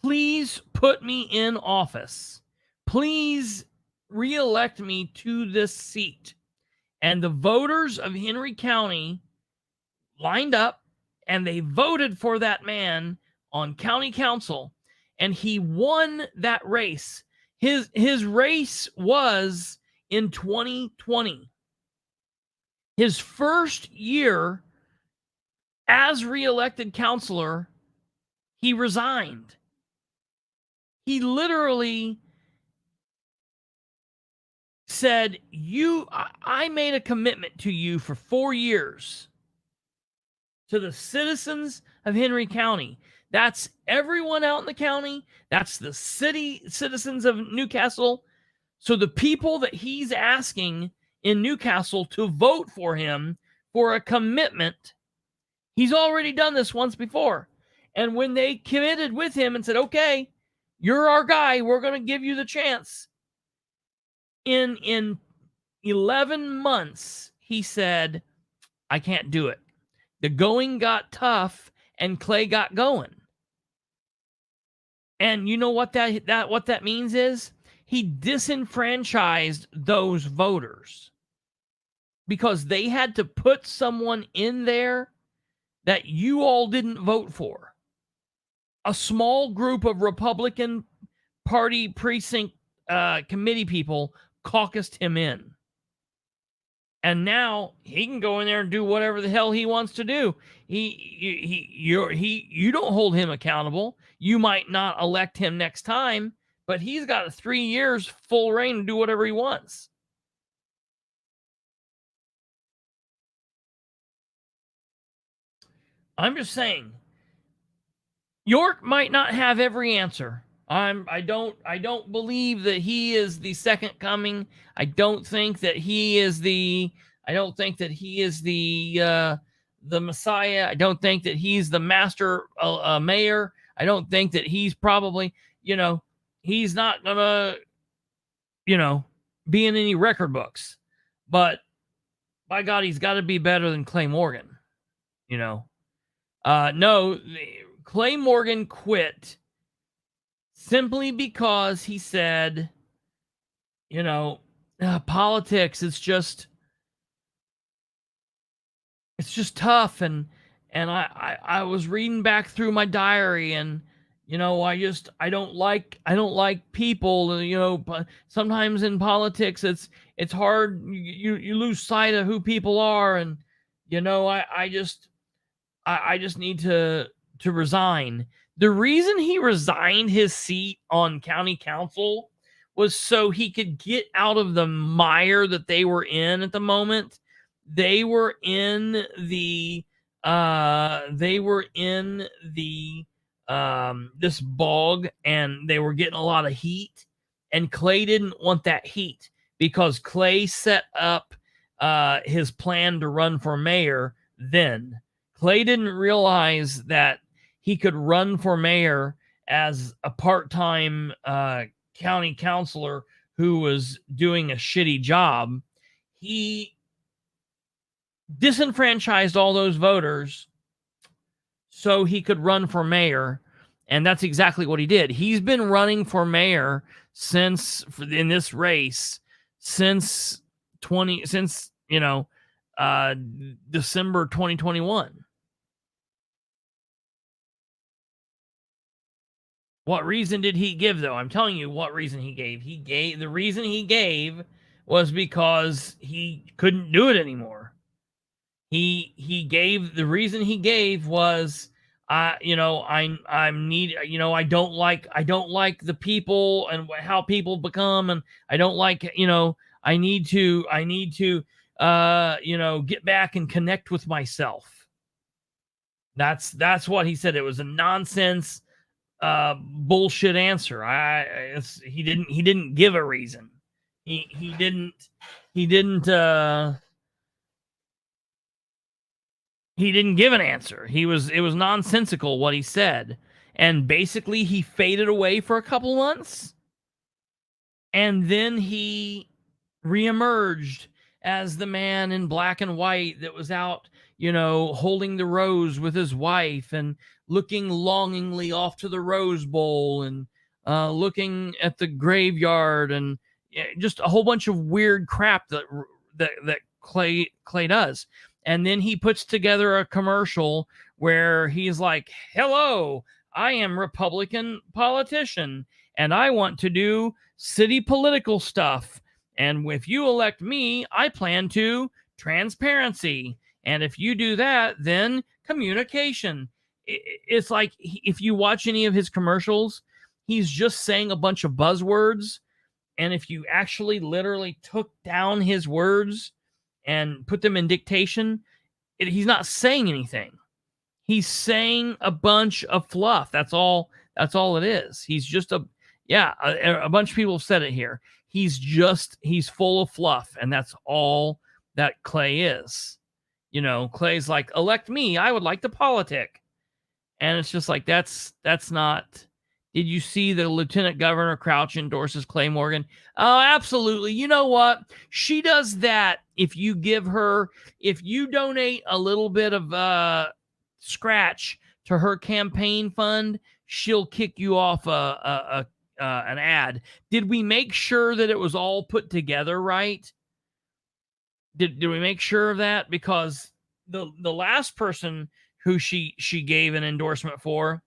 please put me in office. Please reelect me to this seat. And the voters of Henry County lined up and they voted for that man on county council, and he won that race. His race was in 2020. His first year as reelected councilor, he resigned. He literally said, I made a commitment to you for 4 years, to the citizens of Henry County. That's everyone out in the county. That's the city citizens of Newcastle. So the people that he's asking in Newcastle to vote for him for a commitment, he's already done this once before. And when they committed with him and said, okay, you're our guy, we're going to give you the chance. In 11 months, he said, I can't do it. The going got tough and Clay got going. And you know what that means is he disenfranchised those voters because they had to put someone in there that you all didn't vote for. A small group of Republican Party precinct committee people caucused him in. And now he can go in there and do whatever the hell he wants to do. You don't hold him accountable. You might not elect him next time, but he's got 3 years full reign to do whatever he wants. I'm just saying, York might not have every answer. I don't believe that he is the second coming. I don't think that he is the Messiah. I don't think that he's the master mayor. I don't think that he's probably, he's not gonna, be in any record books. But by God, he's got to be better than Clay Morgan. No, Clay Morgan quit simply because he said, politics, it's just tough. And I was reading back through my diary, and I don't like people, but sometimes in politics it's hard. You lose sight of who people are, and I just need to resign. The reason he resigned his seat on county council was so he could get out of the mire that they were in at the moment. They were in the this bog, and they were getting a lot of heat, and Clay didn't want that heat because Clay set up his plan to run for mayor then. Clay didn't realize that he could run for mayor as a part-time county councilor who was doing a shitty job. He disenfranchised all those voters so he could run for mayor, and that's exactly what he did. He's been running for mayor in this race since December 2021. What reason did he give, though? I'm telling you what reason he gave. The reason he gave was because he couldn't do it anymore. The reason he gave was, I don't like the people and how people become, and I don't like, I need to get back and connect with myself. That's what he said. It was a nonsense bullshit answer. He didn't give a reason. He didn't give an answer. It was nonsensical what he said. And basically he faded away for a couple months, and then he reemerged as the man in black and white that was out, holding the rose with his wife and looking longingly off to the Rose Bowl and looking at the graveyard, and just a whole bunch of weird crap that Clay does. And then he puts together a commercial where he's like, "Hello, I am Republican politician, and I want to do city political stuff. And if you elect me, I plan to transparency. And if you do that, then communication." It's like, if you watch any of his commercials, he's just saying a bunch of buzzwords. And if you actually literally took down his words and put them in dictation, he's not saying anything. He's saying a bunch of fluff. That's all it is. He's just a bunch of people have said it here. He's full of fluff, and that's all that Clay is. Clay's like, elect me, I would like to politic. And it's just like, that's not. Did you see the Lieutenant Governor Crouch endorses Clay Morgan? Oh, absolutely. You know what? She does that if you donate a little bit of scratch to her campaign fund, she'll kick you off an ad. Did we make sure that it was all put together right? Did we make sure of that? Because the last person who she gave an endorsement for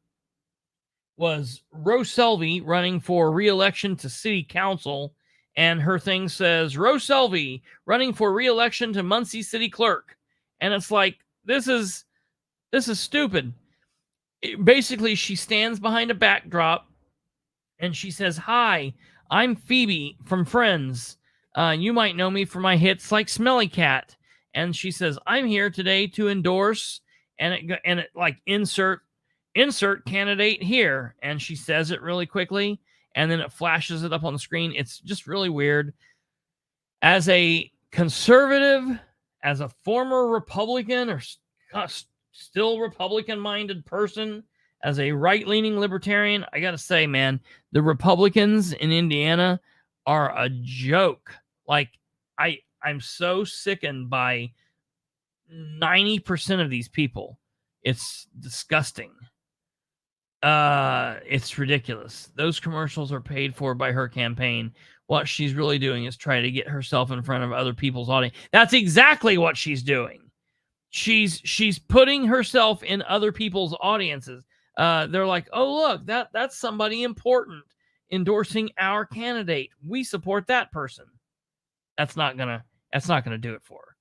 was Rose Selvey, running for re-election to city council, and her thing says Rose Selvey running for re-election to Muncie city clerk, and it's like, this is stupid. Basically, she stands behind a backdrop and she says, "Hi, I'm Phoebe from Friends. You might know me for my hits like Smelly Cat." And she says, "I'm here today to endorse," and it like insert candidate here, and she says it really quickly, and then it flashes it up on the screen. It's just really weird. As a conservative, as a former Republican, or still Republican-minded person, as a right-leaning libertarian, I gotta say, man, the Republicans in Indiana are a joke. Like, I'm so sickened by 90% of these people. It's disgusting. It's ridiculous. Those commercials are paid for by her campaign. What she's really doing is trying to get herself in front of other people's audience. That's exactly what she's doing. She's putting herself in other people's audiences. They're like, "Oh, look, that's somebody important endorsing our candidate. We support that person." That's not gonna do it for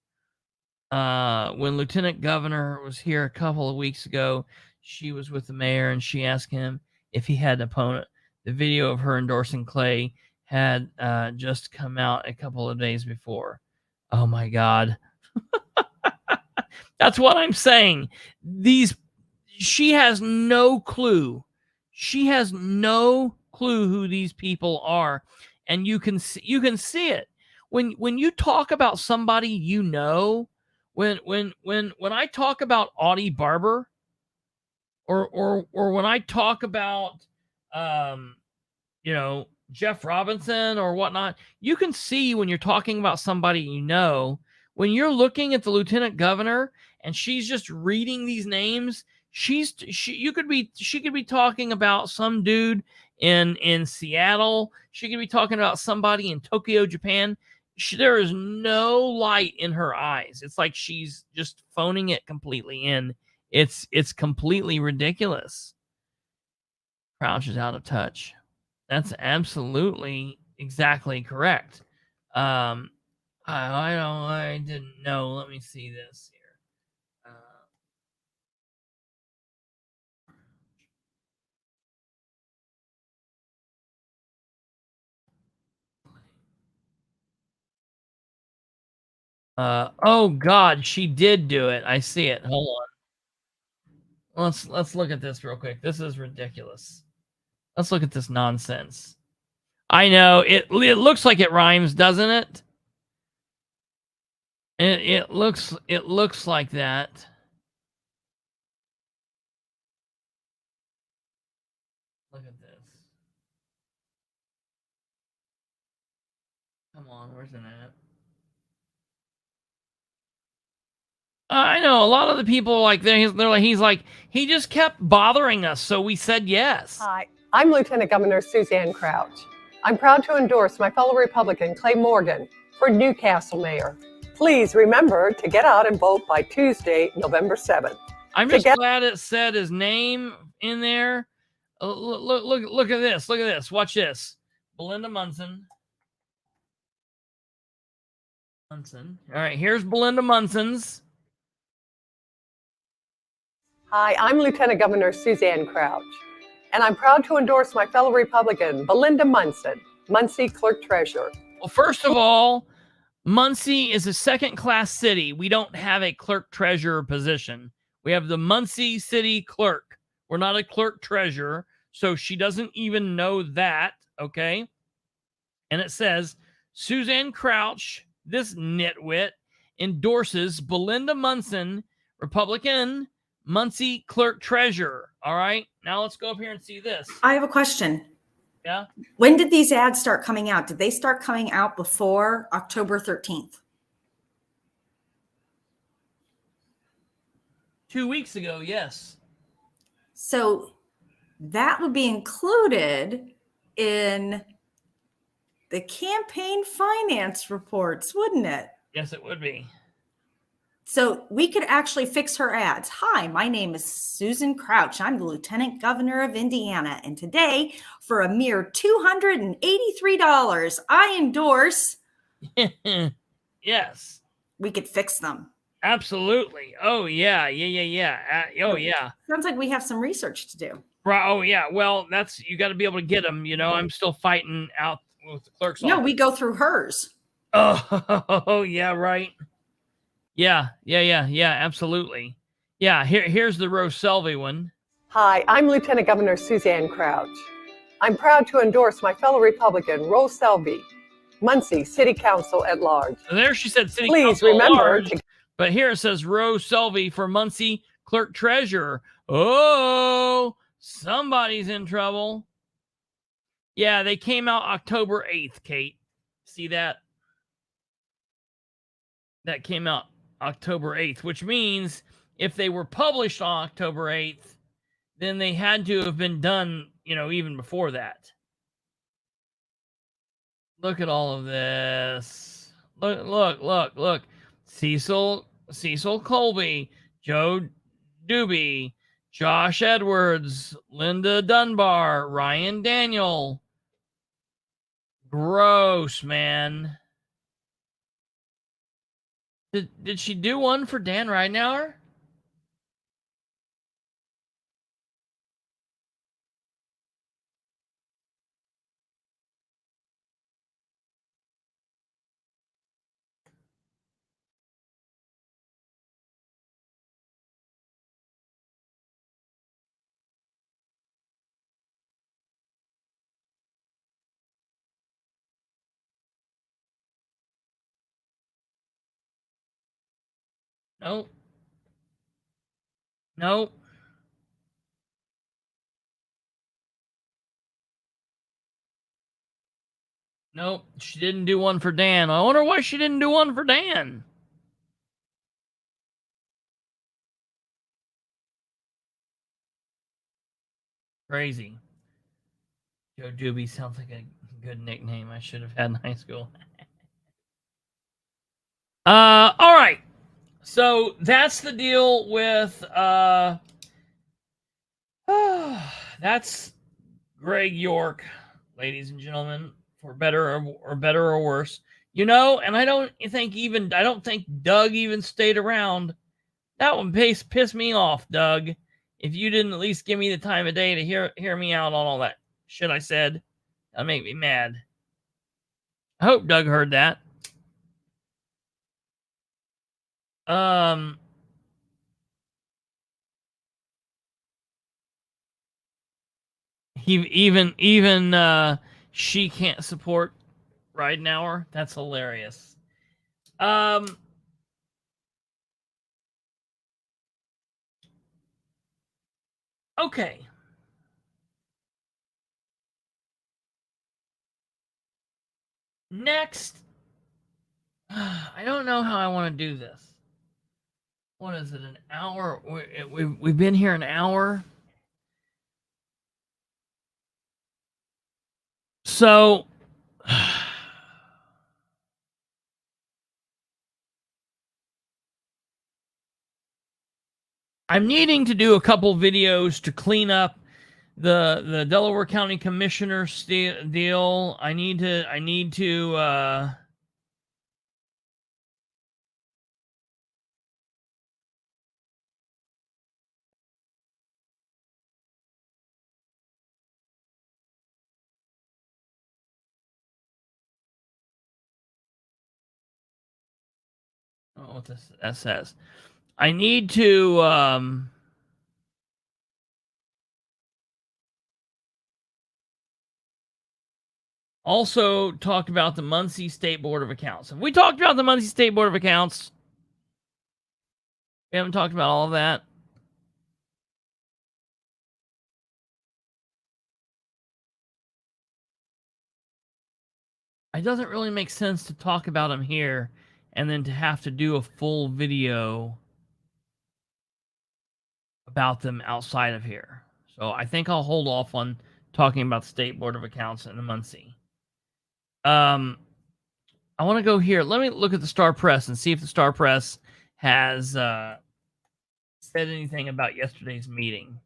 her. When Lieutenant Governor was here a couple of weeks ago, she was with the mayor and she asked him if he had an opponent. The video of her endorsing Clay had just come out a couple of days before. Oh my God. That's what I'm saying. She has no clue. She has no clue who these people are, and you can see it when you talk about somebody you know. When I talk about Audie Barber, or when I talk about Jeff Robinson or whatnot, you can see when you're talking about somebody you know. When you're looking at the lieutenant governor and she's just reading these names, she could be talking about some dude in Seattle. She could be talking about somebody in Tokyo, Japan. There is no light in her eyes. It's like she's just phoning it completely in. It's completely ridiculous. Crouch is out of touch. That's absolutely exactly correct. I didn't know. Let me see this here. Oh God, she did do it. I see it. Hold on. Let's look at this real quick. This is ridiculous. Let's look at this nonsense. I know it looks like it rhymes, doesn't it? It looks like that. Look at this. Come on, where's it at? I know a lot of the people like he's like, he just kept bothering us, so we said yes. Hi, I'm Lieutenant Governor Suzanne Crouch. I'm proud to endorse my fellow Republican Clay Morgan for Newcastle mayor. Please remember to get out and vote by Tuesday, November 7th. I'm just glad it said his name in there. Look at this. Look at this. Watch this. Belinda Munson. All right, here's Belinda Munson's. Hi, I'm Lieutenant Governor Suzanne Crouch, and I'm proud to endorse my fellow Republican Belinda Munson, Muncie Clerk Treasurer. Well, first of all, Muncie is a second-class city. We don't have a clerk treasurer position. We have the Muncie City Clerk. We're not a clerk treasurer, so she doesn't even know that, okay? And it says, Suzanne Crouch, this nitwit, endorses Belinda Munson, Republican, Muncie Clerk Treasurer. All right, now let's go up here and see this. I have a question. Yeah? When did these ads start coming out? Did they start coming out before October 13th? 2 weeks ago, yes. So that would be included in the campaign finance reports, wouldn't it? Yes, it would be. So we could actually fix her ads. Hi, my name is Susan Crouch. I'm the Lieutenant Governor of Indiana. And today, for a mere $283, I endorse. Yes. We could fix them. Absolutely. Oh, yeah. Yeah. Sounds like we have some research to do. Right. Oh, yeah. Well, you got to be able to get them. I'm still fighting out with the clerk's office. No, we go through hers. Oh, yeah, right. Yeah, absolutely. Yeah, here's the Rose Selvey one. Hi, I'm Lieutenant Governor Suzanne Crouch. I'm proud to endorse my fellow Republican, Rose Selvey, Muncie City Council at large. There she said City Please Council remember at large, but here it says Rose Selvey for Muncie Clerk Treasurer. Oh, somebody's in trouble. Yeah, they came out October 8th, Kate. See that? That came out October 8th, which means if they were published on October 8th, then they had to have been done, even before that. Look at all of this. Look. Cecil Colby, Joe Doobie, Josh Edwards, Linda Dunbar, Ryan Daniel. Gross, man. Did she do one for Dan Ridenour? Nope. She didn't do one for Dan. I wonder why she didn't do one for Dan. Crazy. Joe Doobie sounds like a good nickname I should have had in high school. All right. So that's the deal with that's Greg York, ladies and gentlemen, for better or worse. And I don't think Doug even stayed around. That one pissed me off, Doug. If you didn't at least give me the time of day to hear me out on all that shit I said, that'd make me mad. I hope Doug heard that. Even she can't support Ridenour. That's hilarious. Okay. Next, I don't know how I want to do this. What is it? An hour? We've been here an hour. So, I'm needing to do a couple videos to clean up the Delaware County Commissioner deal. I need to what that says. I need to also talk about the Muncie State Board of Accounts. Have we talked about the Muncie State Board of Accounts? We haven't talked about all of that. It doesn't really make sense to talk about them here and then to have to do a full video about them outside of here. So I think I'll hold off on talking about the State Board of Accounts in Muncie. I want to go here. Let me look at the Star Press and see if the Star Press has said anything about yesterday's meeting.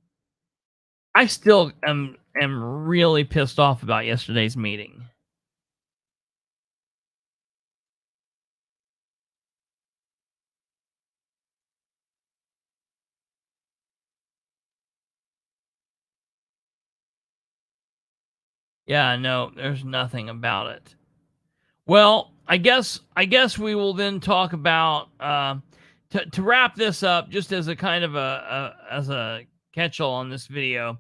I still am really pissed off about yesterday's meeting. Yeah, no, there's nothing about it. Well, I guess we will then talk about to wrap this up, just as a kind of a catch-all on this video.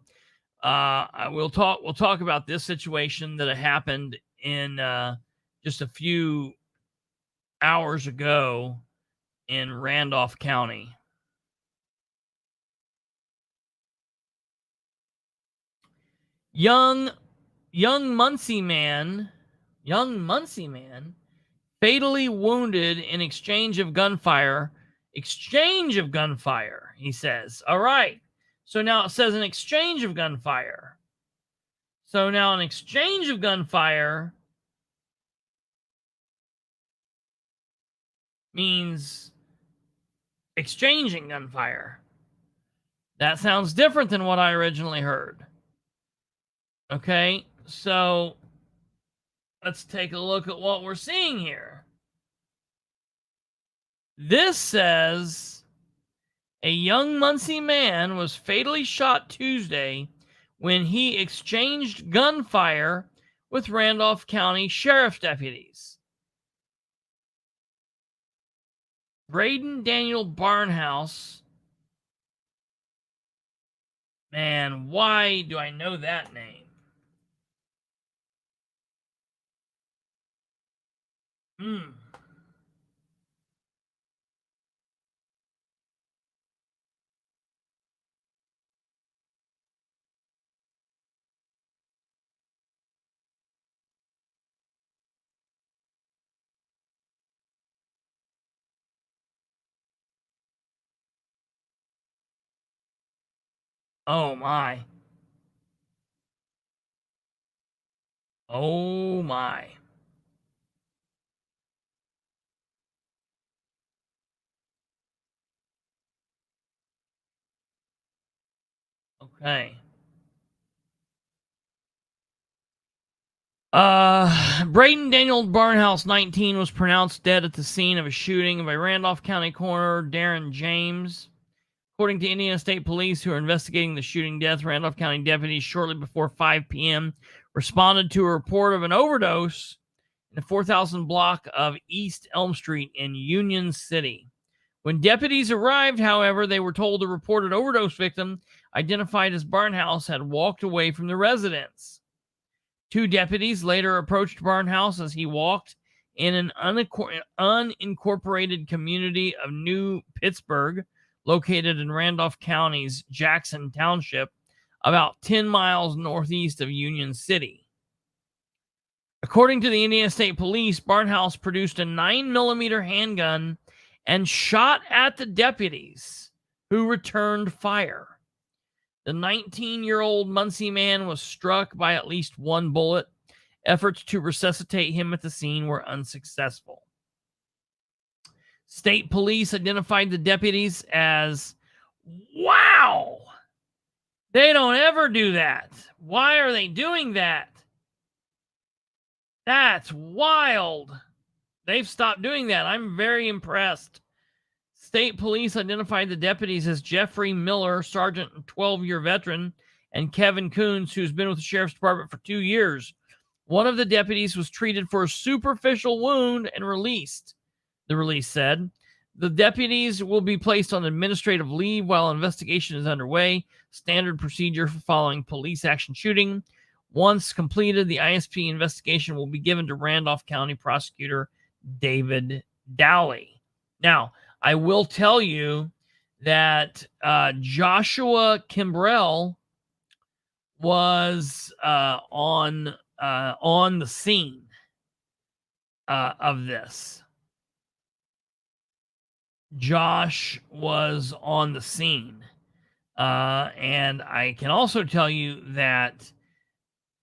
We'll talk about this situation that happened in just a few hours ago in Randolph County. Young Muncie man fatally wounded in exchange of gunfire, he says. All right. So now it says an exchange of gunfire. So now an exchange of gunfire means exchanging gunfire. That sounds different than what I originally heard. Okay, so let's take a look at what we're seeing here. This says a young Muncie man was fatally shot Tuesday when he exchanged gunfire with Randolph County Sheriff's deputies. Braden Daniel Barnhouse. Man, why do I know that name? Oh my. Oh my. Okay. Braden Daniel Barnhouse, 19, was pronounced dead at the scene of a shooting by Randolph County Coroner Darren James. According to Indiana State Police, who are investigating the shooting death, Randolph County deputies shortly before 5 p.m. responded to a report of an overdose in the 4,000 block of East Elm Street in Union City. When deputies arrived, however, they were told the reported overdose victim, identified as Barnhouse, had walked away from the residence. Two deputies later approached Barnhouse as he walked in an unincorporated community of New Pittsburgh, located in Randolph County's Jackson Township, about 10 miles northeast of Union City. According to the Indiana State Police, Barnhouse produced a 9mm handgun and shot at the deputies, who returned fire. The 19-year-old Muncie man was struck by at least one bullet. Efforts to resuscitate him at the scene were unsuccessful. State police identified the deputies as, wow, they don't ever do that. Why are they doing that? That's wild. They've stopped doing that. I'm very impressed. State police identified the deputies as Jeffrey Miller, sergeant and 12-year veteran, and Kevin Coons, who's been with the sheriff's department for 2 years. One of the deputies was treated for a superficial wound and released, the release said. The deputies will be placed on administrative leave while an investigation is underway, standard procedure for following police action shooting. Once completed, the ISP investigation will be given to Randolph County Prosecutor David Dowley. Now, I will tell you that Joshua Kimbrell was on the scene of this. Josh was on the scene. And I can also tell you that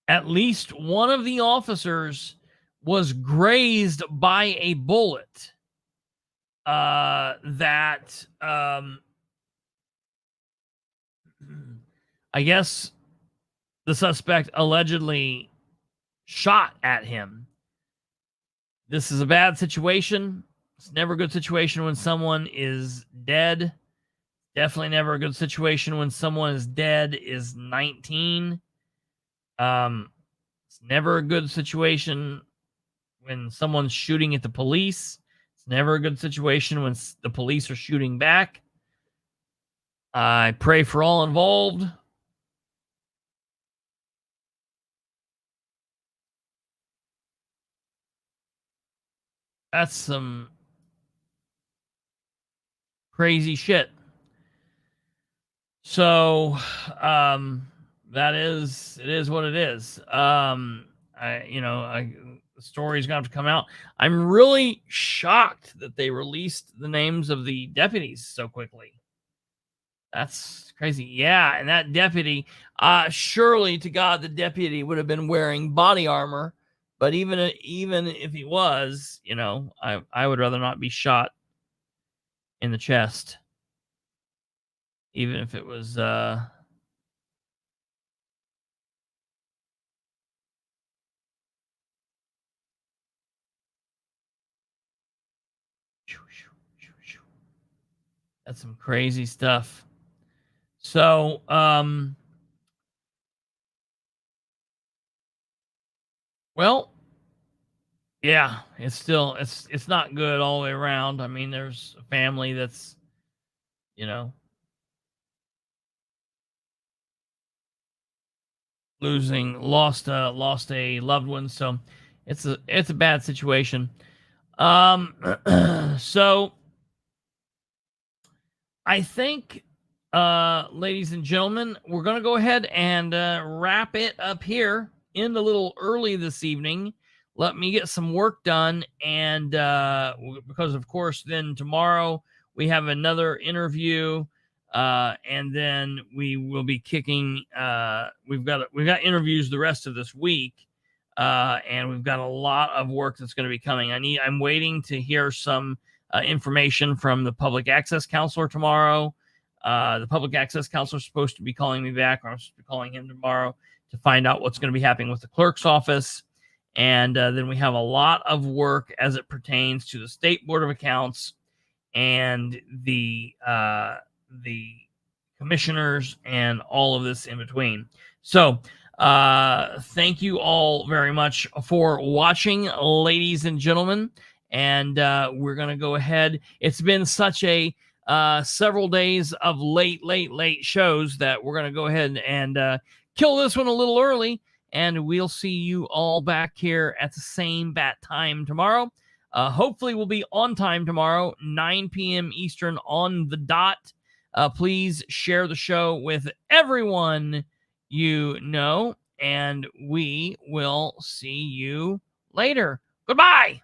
at least one of the officers was grazed by a bullet that I guess the suspect allegedly shot at him. This is a bad situation. It's never a good situation when someone is dead. Definitely never a good situation when someone is dead is 19. It's never a good situation when someone's shooting at the police. It's never a good situation when the police are shooting back. I pray for all involved. That's some crazy shit. So, it is what it is. The story's gonna have to come out. I'm really shocked that they released the names of the deputies so quickly. That's crazy. Yeah, and that deputy, surely to God, the deputy would have been wearing body armor. But even if he was, I would rather not be shot in the chest, even if it was. That's some crazy stuff. So, well, yeah, it's not good all the way around. I mean, there's a family that's, lost a loved one. So it's a bad situation. So I think, ladies and gentlemen, we're going to go ahead and wrap it up here. End a little early this evening. Let me get some work done. And because, of course, then tomorrow we have another interview. And then we will be kicking. We've got interviews the rest of this week. And we've got a lot of work that's going to be coming. I'm waiting to hear some information from the public access counselor tomorrow. The public access counselor is supposed to be calling me back, or I'm supposed to be calling him tomorrow to find out what's going to be happening with the clerk's office. And then we have a lot of work as it pertains to the State Board of Accounts and the commissioners and all of this in between. So thank you all very much for watching, ladies and gentlemen. And we're going to go ahead. It's been such a several days of late shows that we're going to go ahead and kill this one a little early. And we'll see you all back here at the same bat time tomorrow. Hopefully we'll be on time tomorrow, 9 p.m. Eastern on the dot. Please share the show with everyone you know, and we will see you later. Goodbye.